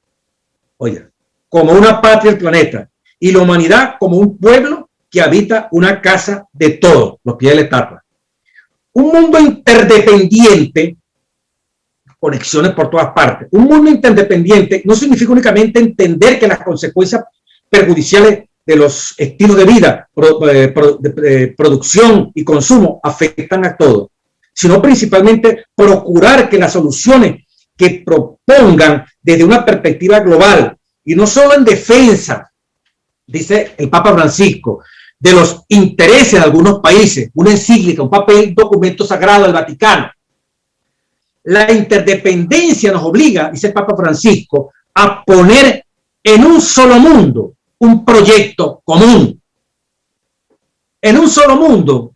Oiga, como una patria el planeta, y la humanidad como un pueblo que habita una casa de todos, los pies de la estatua. Un mundo interdependiente, conexiones por todas partes. Un mundo interdependiente no significa únicamente entender que las consecuencias perjudiciales de los estilos de vida, producción y consumo afectan a todos, sino principalmente procurar que las soluciones que propongan desde una perspectiva global y no solo en defensa, dice el Papa Francisco, de los intereses de algunos países, una encíclica, un papel, documento sagrado del Vaticano. La interdependencia nos obliga, dice el Papa Francisco, a poner en un solo mundo un proyecto común. En un solo mundo,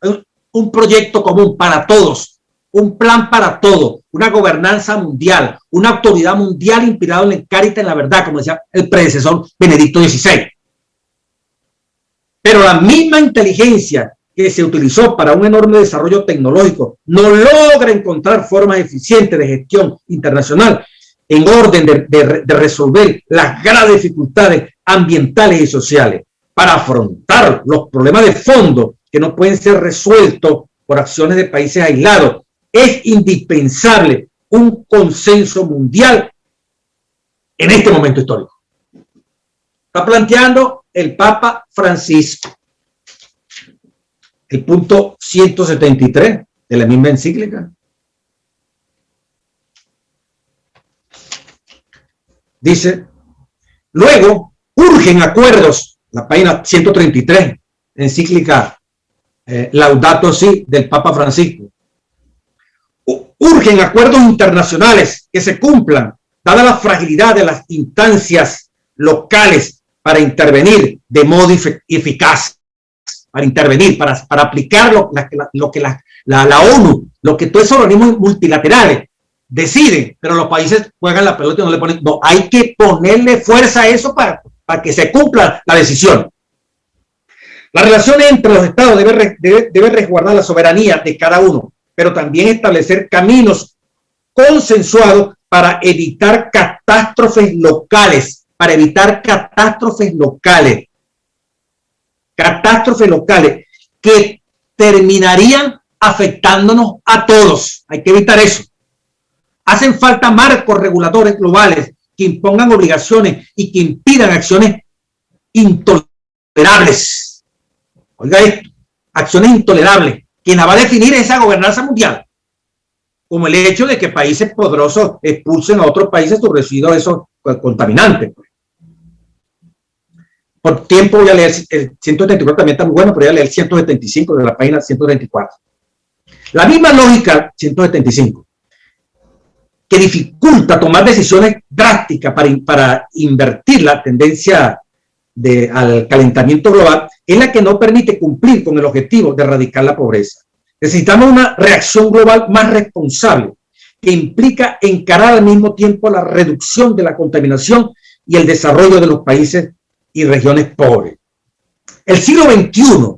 un proyecto común para todos, un plan para todos, una gobernanza mundial, una autoridad mundial inspirada en el caridad en la verdad, como decía el predecesor Benedicto XVI. Pero la misma inteligencia que se utilizó para un enorme desarrollo tecnológico no logra encontrar formas eficientes de gestión internacional en orden de resolver las graves dificultades ambientales y sociales para afrontar los problemas de fondo que no pueden ser resueltos por acciones de países aislados. Es indispensable un consenso mundial en este momento histórico. Está planteando el Papa Francisco. El punto 173 de la misma encíclica. Dice, luego urgen acuerdos, la página 133, encíclica Laudato Si del Papa Francisco. Urgen acuerdos internacionales que se cumplan, dada la fragilidad de las instancias locales para intervenir de modo eficaz, para intervenir, para aplicar lo que la ONU, lo que todos esos organismos multilaterales deciden, pero los países juegan la pelota y no le ponen. No, hay que ponerle fuerza a eso para que se cumpla la decisión. La relación entre los estados debe resguardar la soberanía de cada uno, pero también establecer caminos consensuados para evitar catástrofes locales, catástrofes locales que terminarían afectándonos a todos. Hay que evitar eso. Hacen falta marcos reguladores globales que impongan obligaciones y que impidan acciones intolerables. Oiga esto, acciones intolerables, que la va a definir esa gobernanza mundial, como el hecho de que países poderosos expulsen a otros países sus residuos esos contaminantes. Por tiempo voy a leer el 174, también está muy bueno, pero voy a leer el 175 de la página 134. La misma lógica, 175, que dificulta tomar decisiones drásticas para invertir la tendencia al calentamiento global, es la que no permite cumplir con el objetivo de erradicar la pobreza. Necesitamos una reacción global más responsable, que implica encarar al mismo tiempo la reducción de la contaminación y el desarrollo de los países y regiones pobres. El siglo XXI,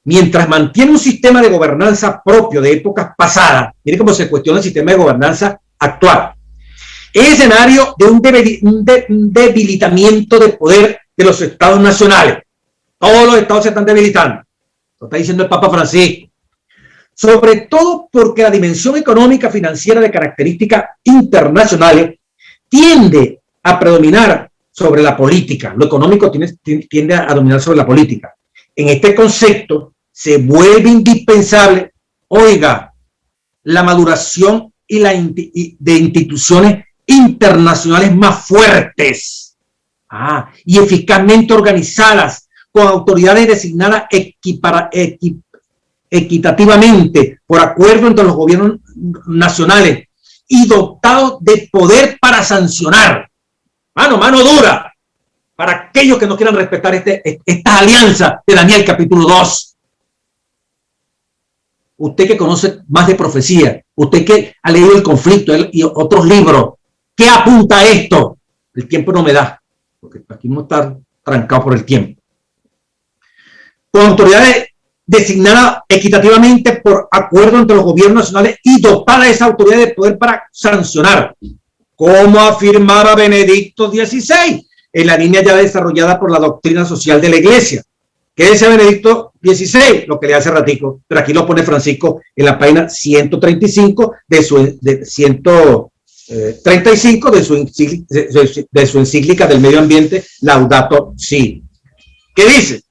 mientras mantiene un sistema de gobernanza propio de épocas pasadas, mire cómo se cuestiona el sistema de gobernanza actual, es escenario de un debilitamiento de poder de los estados nacionales. Todos los estados se están debilitando. Lo está diciendo el Papa Francisco. Sobre todo porque la dimensión económica financiera de características internacionales tiende a predominar sobre la política. Lo económico tiende a dominar sobre la política. En este concepto se vuelve indispensable, oiga, la maduración de instituciones internacionales más fuertes y eficazmente organizadas, con autoridades designadas equitativamente por acuerdo entre los gobiernos nacionales y dotados de poder para sancionar, mano dura, para aquellos que no quieran respetar esta alianza de Daniel capítulo 2. Usted que conoce más de profecía, usted que ha leído El Conflicto y otros libros, ¿qué apunta a esto? El tiempo no me da, porque aquí no está trancado por el tiempo. Con autoridades designadas equitativamente por acuerdo entre los gobiernos nacionales y dotada esa autoridad de poder para sancionar, como afirmaba Benedicto XVI, en la línea ya desarrollada por la doctrina social de la Iglesia. ¿Qué decía Benedicto XVI? Lo que le hace ratico, pero aquí lo pone Francisco en la página 135 de su encíclica del medio ambiente, Laudato Si. ¿Qué dice?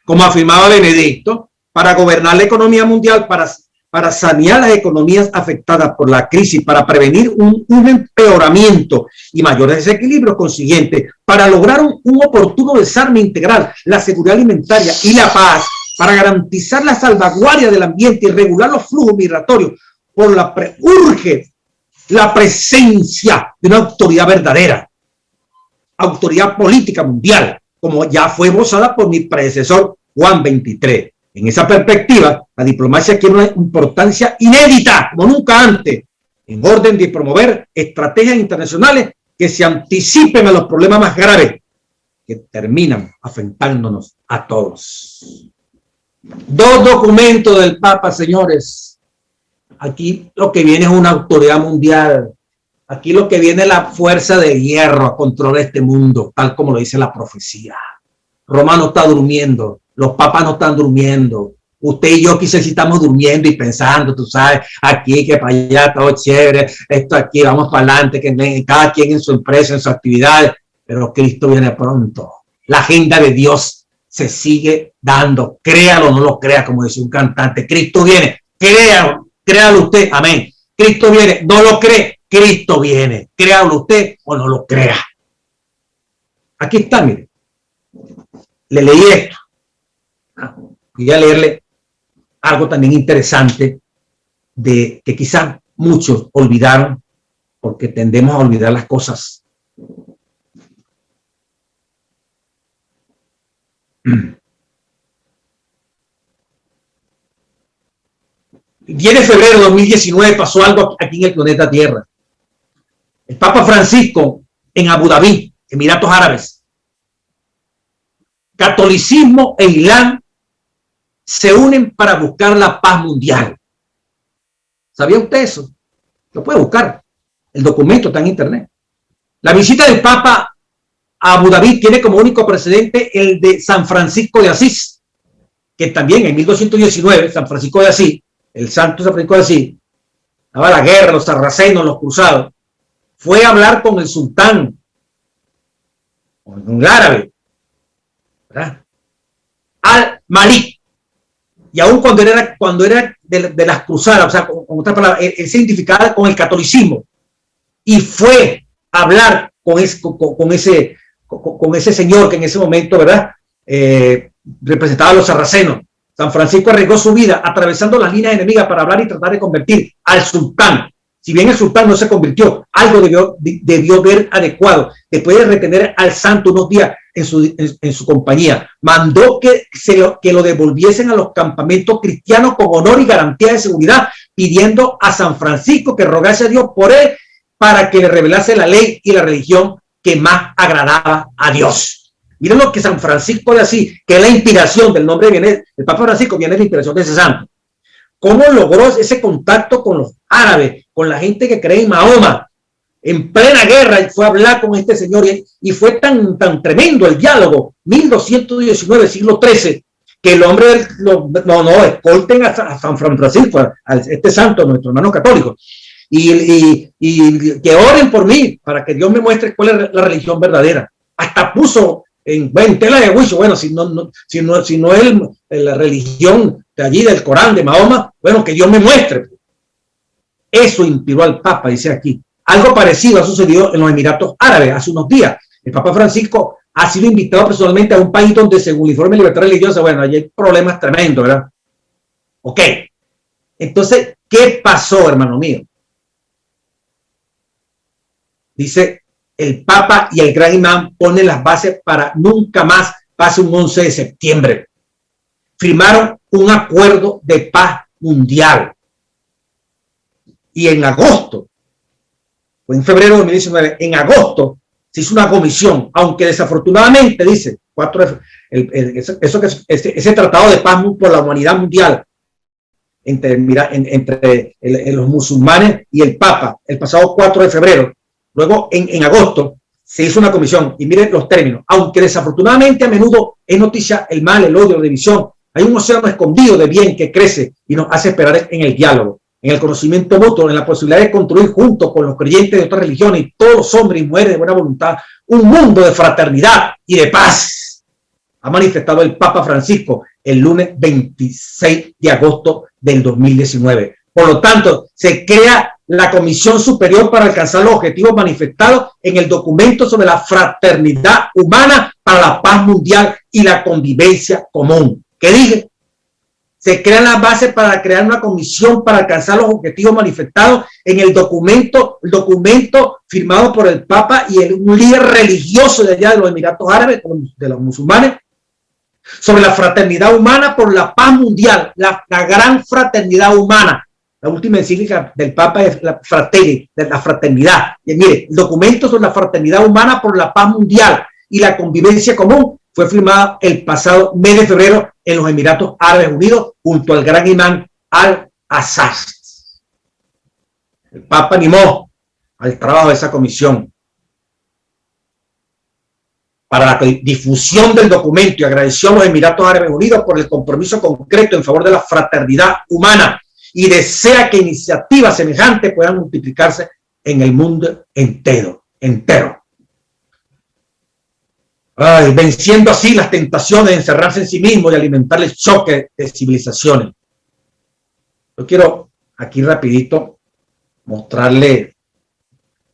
Como afirmaba Benedicto, para gobernar la economía mundial, para sanear las economías afectadas por la crisis, para prevenir un empeoramiento y mayores desequilibrios consiguientes, para lograr un oportuno desarme integral, la seguridad alimentaria y la paz, para garantizar la salvaguardia del ambiente y regular los flujos migratorios, urge la presencia de una autoridad verdadera, autoridad política mundial, como ya fue esbozada por mi predecesor Juan XXIII. En esa perspectiva, la diplomacia adquiere una importancia inédita, como nunca antes, en orden de promover estrategias internacionales que se anticipen a los problemas más graves que terminan afectándonos a todos. Dos documentos del Papa, señores. Aquí lo que viene es una autoridad mundial. Aquí lo que viene es la fuerza de hierro a controlar este mundo, tal como lo dice la profecía. Roma no está durmiendo, los papas no están durmiendo. Usted y yo quizás estamos durmiendo y pensando, tú sabes, aquí, que para allá, todo chévere, esto aquí, vamos para adelante, que cada quien en su empresa, en sus actividades, pero Cristo viene pronto. La agenda de Dios se sigue dando, créalo o no lo crea, como decía un cantante, Cristo viene, créalo usted, amén. Cristo viene. No lo cree, Cristo viene. Créalo usted o no lo crea. Aquí está, mire. Le leí esto. Voy a leerle algo también interesante de que quizás muchos olvidaron porque tendemos a olvidar las cosas. El 10 de febrero de 2019 pasó algo aquí en el planeta Tierra. El Papa Francisco en Abu Dhabi, Emiratos Árabes. Catolicismo e Islam se unen para buscar la paz mundial. ¿Sabía usted eso? Lo puede buscar. El documento está en internet. La visita del Papa a Abu Dhabi tiene como único precedente el de San Francisco de Asís, que también en 1219, San Francisco de Asís, el santo San Francisco de Asís, estaba la guerra, los sarracenos, los cruzados, fue a hablar con el sultán, con un árabe, ¿verdad? Al-Malik. Y aún cuando era de las cruzadas, o sea, con otra palabra, él se identificaba con el catolicismo y fue a hablar con ese señor que en ese momento, ¿verdad? Representaba a los sarracenos. San Francisco arriesgó su vida atravesando las líneas enemigas para hablar y tratar de convertir al sultán. Si bien el sultán no se convirtió, algo debió ver adecuado. Después de retener al santo unos días en su compañía, mandó que lo devolviesen a los campamentos cristianos con honor y garantía de seguridad, pidiendo a San Francisco que rogase a Dios por él para que le revelase la ley y la religión que más agradaba a Dios. Miren lo que San Francisco de Asís, que es la inspiración del nombre, viene, el Papa Francisco viene de la inspiración de ese santo. ¿Cómo logró ese contacto con los árabes, con la gente que cree en Mahoma? En plena guerra, y fue a hablar con este señor y fue tan tremendo el diálogo, 1219, siglo XIII, que el hombre, escolten a San Francisco, a este santo, nuestro hermano católico, y que oren por mí para que Dios me muestre cuál es la religión verdadera. Hasta puso en tela de juicio, bueno, si no es la religión de allí del Corán, de Mahoma, bueno, que Dios me muestre. Eso inspiró al Papa, dice aquí. Algo parecido ha sucedido en los Emiratos Árabes hace unos días. El Papa Francisco ha sido invitado personalmente a un país donde, según el informe de libertad religiosa, bueno, allí hay problemas tremendos, ¿verdad? Ok. Entonces, ¿qué pasó, hermano mío? Dice, el Papa y el Gran Imán ponen las bases para nunca más pase un 11 de septiembre. Firmaron un acuerdo de paz mundial. Y en agosto, o en febrero de 2019, en agosto se hizo una comisión, aunque desafortunadamente, dice, ese tratado de paz por la humanidad mundial entre los musulmanes y el Papa, el pasado 4 de febrero, luego en agosto se hizo una comisión, y miren los términos, aunque desafortunadamente a menudo es noticia el mal, el odio, la división, hay un océano escondido de bien que crece y nos hace esperar en el diálogo, en el conocimiento mutuo, en la posibilidad de construir juntos con los creyentes de otras religiones y todos los hombres y mujeres de buena voluntad un mundo de fraternidad y de paz. Ha manifestado el Papa Francisco el lunes 26 de agosto del 2019. Por lo tanto, se crea la Comisión Superior para alcanzar los objetivos manifestados en el documento sobre la fraternidad humana para la paz mundial y la convivencia común. ¿Qué dije? Se crean las bases para crear una comisión para alcanzar los objetivos manifestados en el documento firmado por el Papa y un líder religioso de allá de los Emiratos Árabes, de los musulmanes, sobre la fraternidad humana por la paz mundial, la gran fraternidad humana. La última encíclica del Papa es la Fratelli, de la fraternidad. Y mire, el documento sobre la fraternidad humana por la paz mundial y la convivencia común fue firmado el pasado mes de febrero en los Emiratos Árabes Unidos junto al gran imán Al-Assad. El Papa animó al trabajo de esa comisión para la difusión del documento y agradeció a los Emiratos Árabes Unidos por el compromiso concreto en favor de la fraternidad humana y desea que iniciativas semejantes puedan multiplicarse en el mundo entero. Venciendo así las tentaciones de encerrarse en sí mismo y alimentar el choque de civilizaciones. Yo quiero aquí rapidito mostrarle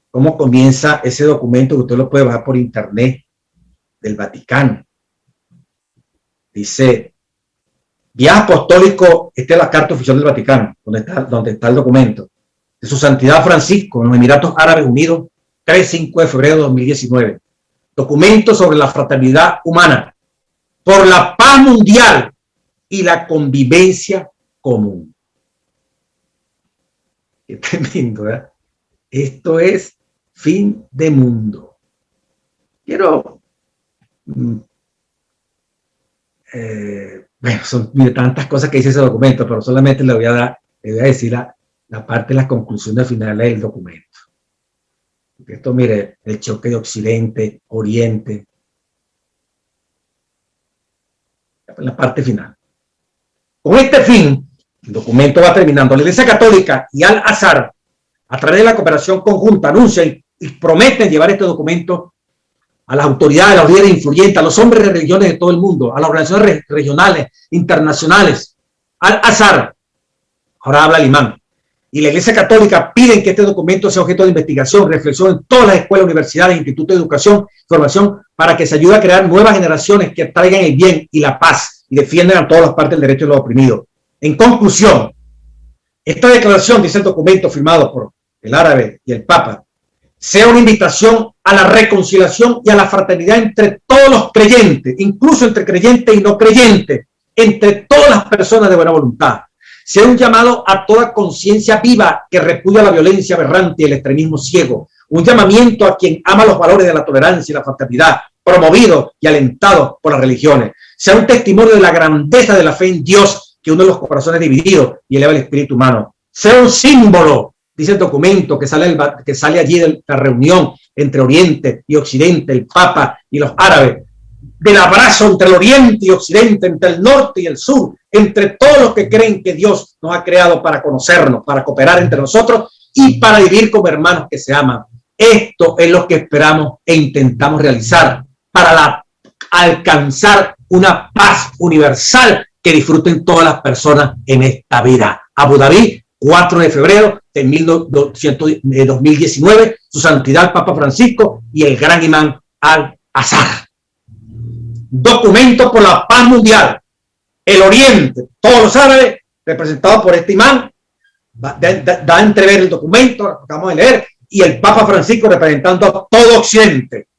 cómo comienza ese documento, que usted lo puede bajar por internet, del Vaticano. Dice, viaje apostólico, esta es la carta oficial del Vaticano, donde está el documento, de su Santidad Francisco, en los Emiratos Árabes Unidos, 3-5 de febrero de 2019. Documento sobre la fraternidad humana, por la paz mundial y la convivencia común. Qué tremendo, ¿verdad? Esto es fin de mundo. Quiero... bueno, son tantas cosas que dice ese documento, pero solamente le voy a decir la parte de la conclusión del final del documento. Porque esto, mire, el choque de Occidente, Oriente, la parte final. Con este fin, el documento va terminando. La Iglesia Católica y Al-Azhar, a través de la cooperación conjunta, anuncian y prometen llevar este documento a las autoridades, a los líderes influyentes, a los hombres de religiones de todo el mundo, a las organizaciones regionales, internacionales. Al-Azhar, ahora habla el imán, y la Iglesia Católica piden que este documento sea objeto de investigación, reflexión en todas las escuelas, universidades, institutos de educación, formación, para que se ayude a crear nuevas generaciones que traigan el bien y la paz y defiendan a todas las partes del derecho de los oprimidos. En conclusión, esta declaración, dice el documento firmado por el árabe y el Papa, sea una invitación a la reconciliación y a la fraternidad entre todos los creyentes, incluso entre creyentes y no creyentes, entre todas las personas de buena voluntad. Sea un llamado a toda conciencia viva que repudia la violencia aberrante y el extremismo ciego. Un llamamiento a quien ama los valores de la tolerancia y la fraternidad, promovido y alentado por las religiones. Sea un testimonio de la grandeza de la fe en Dios que une los corazones divididos y eleva el espíritu humano. Sea un símbolo, dice el documento, que sale allí de la reunión entre Oriente y Occidente, el Papa y los árabes, del abrazo entre el Oriente y Occidente, entre el norte y el sur, entre todos los que creen que Dios nos ha creado para conocernos, para cooperar entre nosotros y para vivir como hermanos que se aman. Esto es lo que esperamos e intentamos realizar para alcanzar una paz universal que disfruten todas las personas en esta vida. Abu Dhabi, 4 de febrero de 2019, su santidad el Papa Francisco y el gran imán Al-Azhar. Documento por la paz mundial. El Oriente, todos los árabes, representados por este imán, da a entrever el documento, lo acabamos de leer, y el Papa Francisco representando a todo Occidente.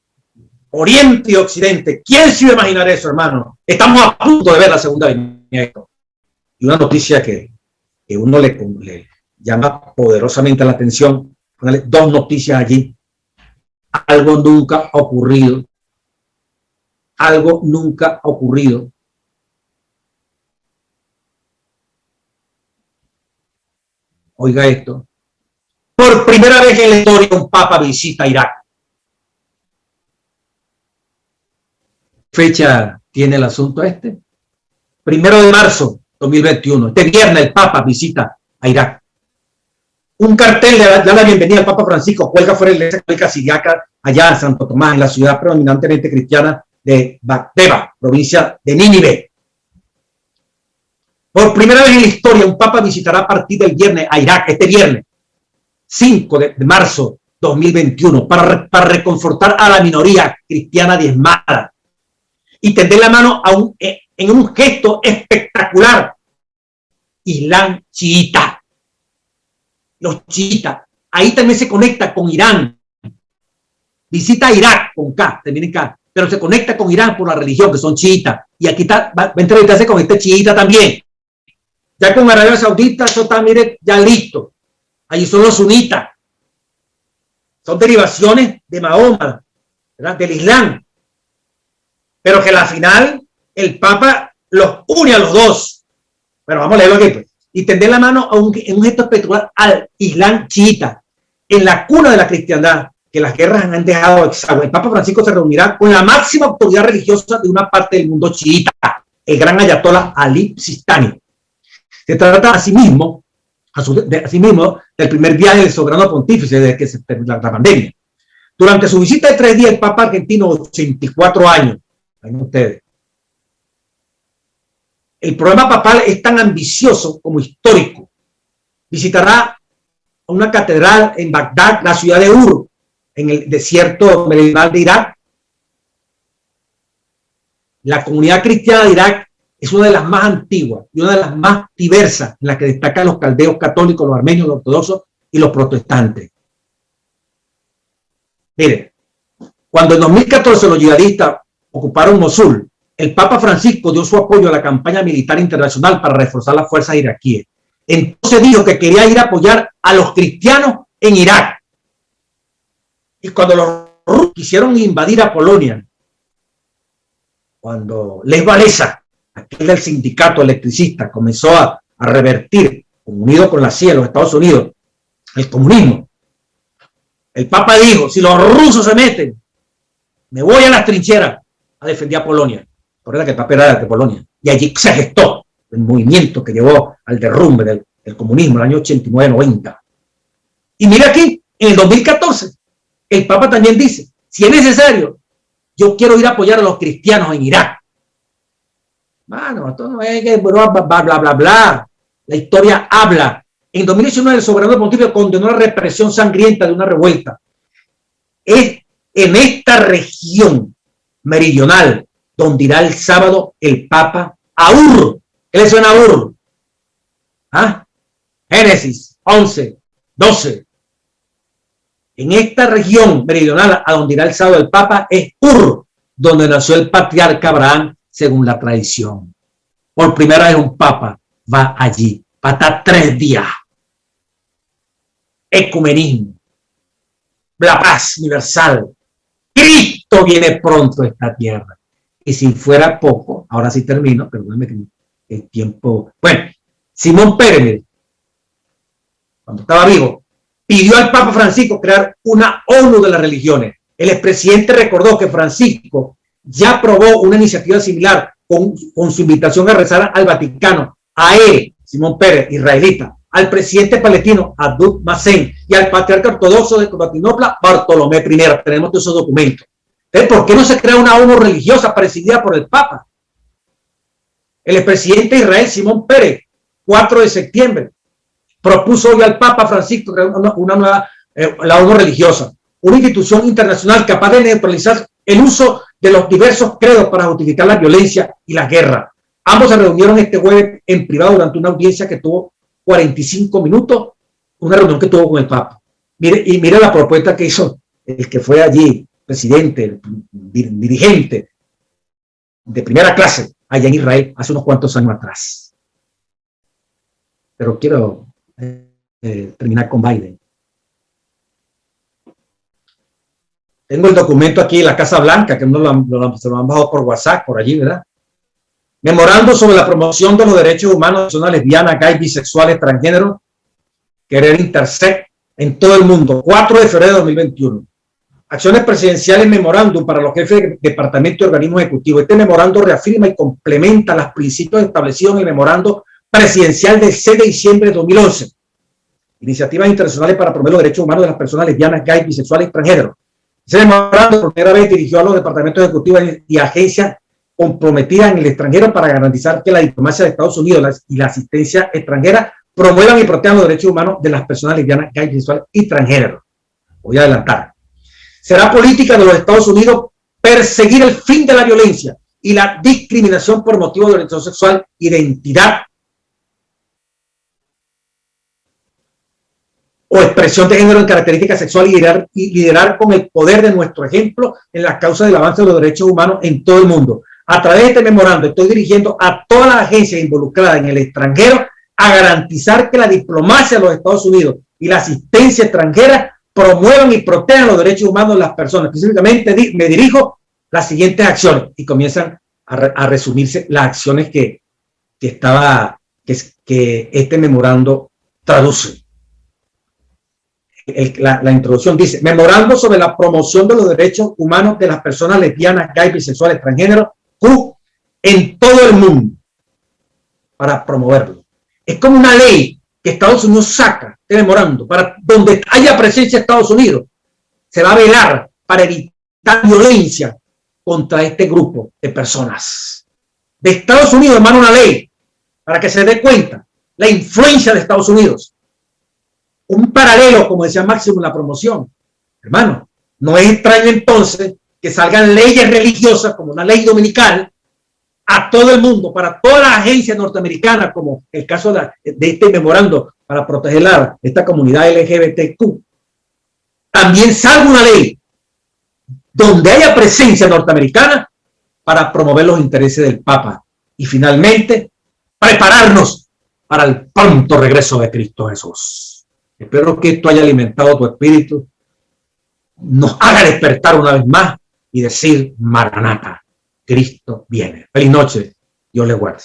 Oriente y Occidente. ¿Quién se iba a imaginar eso, hermano? Estamos a punto de ver la segunda venida. Y una noticia que uno le llama poderosamente la atención. Dos noticias allí. Algo nunca ha ocurrido. Algo nunca ha ocurrido. Oiga esto. Por primera vez en la historia un papa visita Irak. ¿Fecha tiene el asunto este? 1 de marzo 2021. Este viernes el Papa visita a Irak. Un cartel le da la bienvenida al Papa Francisco, cuelga fuera de la iglesia católica siriaca allá en Santo Tomás, en la ciudad predominantemente cristiana de Bagdeba, provincia de Nínive. Por primera vez en la historia, un Papa visitará a partir del viernes a Irak, este viernes, 5 de marzo 2021, para reconfortar a la minoría cristiana diezmada y tender la mano en un gesto espectacular. Islam chiita. Los chiitas. Ahí también se conecta con Irán. Visita Irak con K, termina en K, pero se conecta con Irán por la religión, que son chiitas. Y aquí va a entrevistarse con este chiita también. Ya con Arabia Saudita, eso está, mire, ya listo. Allí son los sunitas. Son derivaciones de Mahoma, ¿verdad? Del Islam. Pero que al final el Papa los une a los dos. Bueno, vamos a leerlo aquí, pues. Y tender la mano en un gesto espectacular al Islam chiita, en la cuna de la cristiandad, que las guerras han dejado exhausto. El Papa Francisco se reunirá con la máxima autoridad religiosa de una parte del mundo chiita, el gran ayatollah Ali Sistani. Se trata asimismo del primer viaje del soberano pontífice desde que se terminó la pandemia. Durante su visita de 3 días, el Papa argentino, 84 años, ven ustedes, el programa papal es tan ambicioso como histórico. Visitará a una catedral en Bagdad, la ciudad de Ur, en el desierto meridional de Irak. La comunidad cristiana de Irak es una de las más antiguas y una de las más diversas, en la que destacan los caldeos católicos, los armenios, los ortodoxos y los protestantes. Mire, cuando en 2014 los yihadistas ocuparon Mosul, el Papa Francisco dio su apoyo a la campaña militar internacional para reforzar las fuerzas iraquíes. Entonces dijo que quería ir a apoyar a los cristianos en Irak. Y cuando los rusos quisieron invadir a Polonia, cuando Lech Walesa, aquel del sindicato electricista, comenzó a revertir, unido con la CIA de los Estados Unidos, el comunismo, el Papa dijo, si los rusos se meten, me voy a las trincheras a defender a Polonia. Por eso que el Papa era de Polonia. Y allí se gestó el movimiento que llevó al derrumbe del comunismo en el año 89-90. Y mira aquí, en el 2014, el Papa también dice, si es necesario, yo quiero ir a apoyar a los cristianos en Irak. Bueno, esto no es que bla, bla, bla, bla, bla. La historia habla. En 2019 el soberano pontífice condenó la represión sangrienta de una revuelta. Es en esta región meridional donde irá el sábado el Papa a Ur. ¿Qué le suena a Ur? ¿Ah? Génesis 11, 12. En esta región meridional a donde irá el sábado el Papa es Ur, donde nació el patriarca Abraham según la tradición. Por primera vez un Papa va allí, va a estar 3 días. Ecumenismo, la paz universal. Cristo viene pronto a esta tierra. Y si fuera poco, ahora sí termino, perdónenme que el tiempo... Bueno, Simón Pérez, cuando estaba vivo, pidió al Papa Francisco crear una ONU de las religiones. El expresidente recordó que Francisco ya aprobó una iniciativa similar con su invitación a rezar al Vaticano, a él, Simón Pérez, israelita, al presidente palestino, Abdul Mazen, y al patriarca ortodoxo de Constantinopla, Bartolomé I. Tenemos todos esos documentos. Entonces, ¿por qué no se crea una ONU religiosa presidida por el Papa? El expresidente de Israel, Simón Pérez, 4 de septiembre, propuso hoy al Papa Francisco una nueva, la ONU religiosa, una institución internacional capaz de neutralizar el uso de los diversos credos para justificar la violencia y la guerra. Ambos se reunieron este jueves en privado durante una audiencia que tuvo 45 minutos, una reunión que tuvo con el Papa. Mire la propuesta que hizo el que fue allí, presidente, dirigente de primera clase allá en Israel hace unos cuantos años atrás. Pero quiero terminar con Biden. Tengo el documento aquí de la Casa Blanca, que se lo han bajado por WhatsApp, por allí, ¿verdad? Memorando sobre la promoción de los derechos humanos de personas lesbianas, gay, bisexuales, transgénero, querer intersex en todo el mundo. 4 de febrero de 2021. Acciones presidenciales memorándum para los jefes de departamento y organismos ejecutivos. Este memorando reafirma y complementa los principios establecidos en el memorando presidencial del 6 de diciembre de 2011. Iniciativas internacionales para promover los derechos humanos de las personas lesbianas, gay, bisexuales y transgénero. Ese memorando por primera vez dirigió a los departamentos ejecutivos y agencias comprometidas en el extranjero para garantizar que la diplomacia de Estados Unidos y la asistencia extranjera promuevan y protejan los derechos humanos de las personas lesbianas, gay, bisexuales y transgénero. Voy a adelantar. Será política de los Estados Unidos perseguir el fin de la violencia y la discriminación por motivo de orientación sexual, identidad o expresión de género en características sexuales y liderar con el poder de nuestro ejemplo en la causa del avance de los derechos humanos en todo el mundo. A través de este memorando estoy dirigiendo a todas las agencias involucradas en el extranjero a garantizar que la diplomacia de los Estados Unidos y la asistencia extranjera promuevan y protejan los derechos humanos de las personas. Específicamente me dirijo a las siguientes acciones y comienzan a resumirse las acciones que este memorando traduce. La introducción dice: memorando sobre la promoción de los derechos humanos de las personas lesbianas, gay, bisexuales, transgénero, en todo el mundo, para promoverlo. Es como una ley que Estados Unidos saca, este memorando, para donde haya presencia de Estados Unidos, se va a velar para evitar violencia contra este grupo de personas. De Estados Unidos emana una ley para que se dé cuenta la influencia de Estados Unidos un paralelo, como decía Máximo en la promoción. Hermano, no es extraño entonces que salgan leyes religiosas como una ley dominical a todo el mundo, para todas las agencias norteamericanas, como el caso de este memorando para proteger esta comunidad LGBTQ. También salga una ley donde haya presencia norteamericana para promover los intereses del Papa y finalmente prepararnos para el pronto regreso de Cristo Jesús. Espero que esto haya alimentado tu espíritu, nos haga despertar una vez más y decir: Maranata, Cristo viene. Feliz noche, Dios les guarde.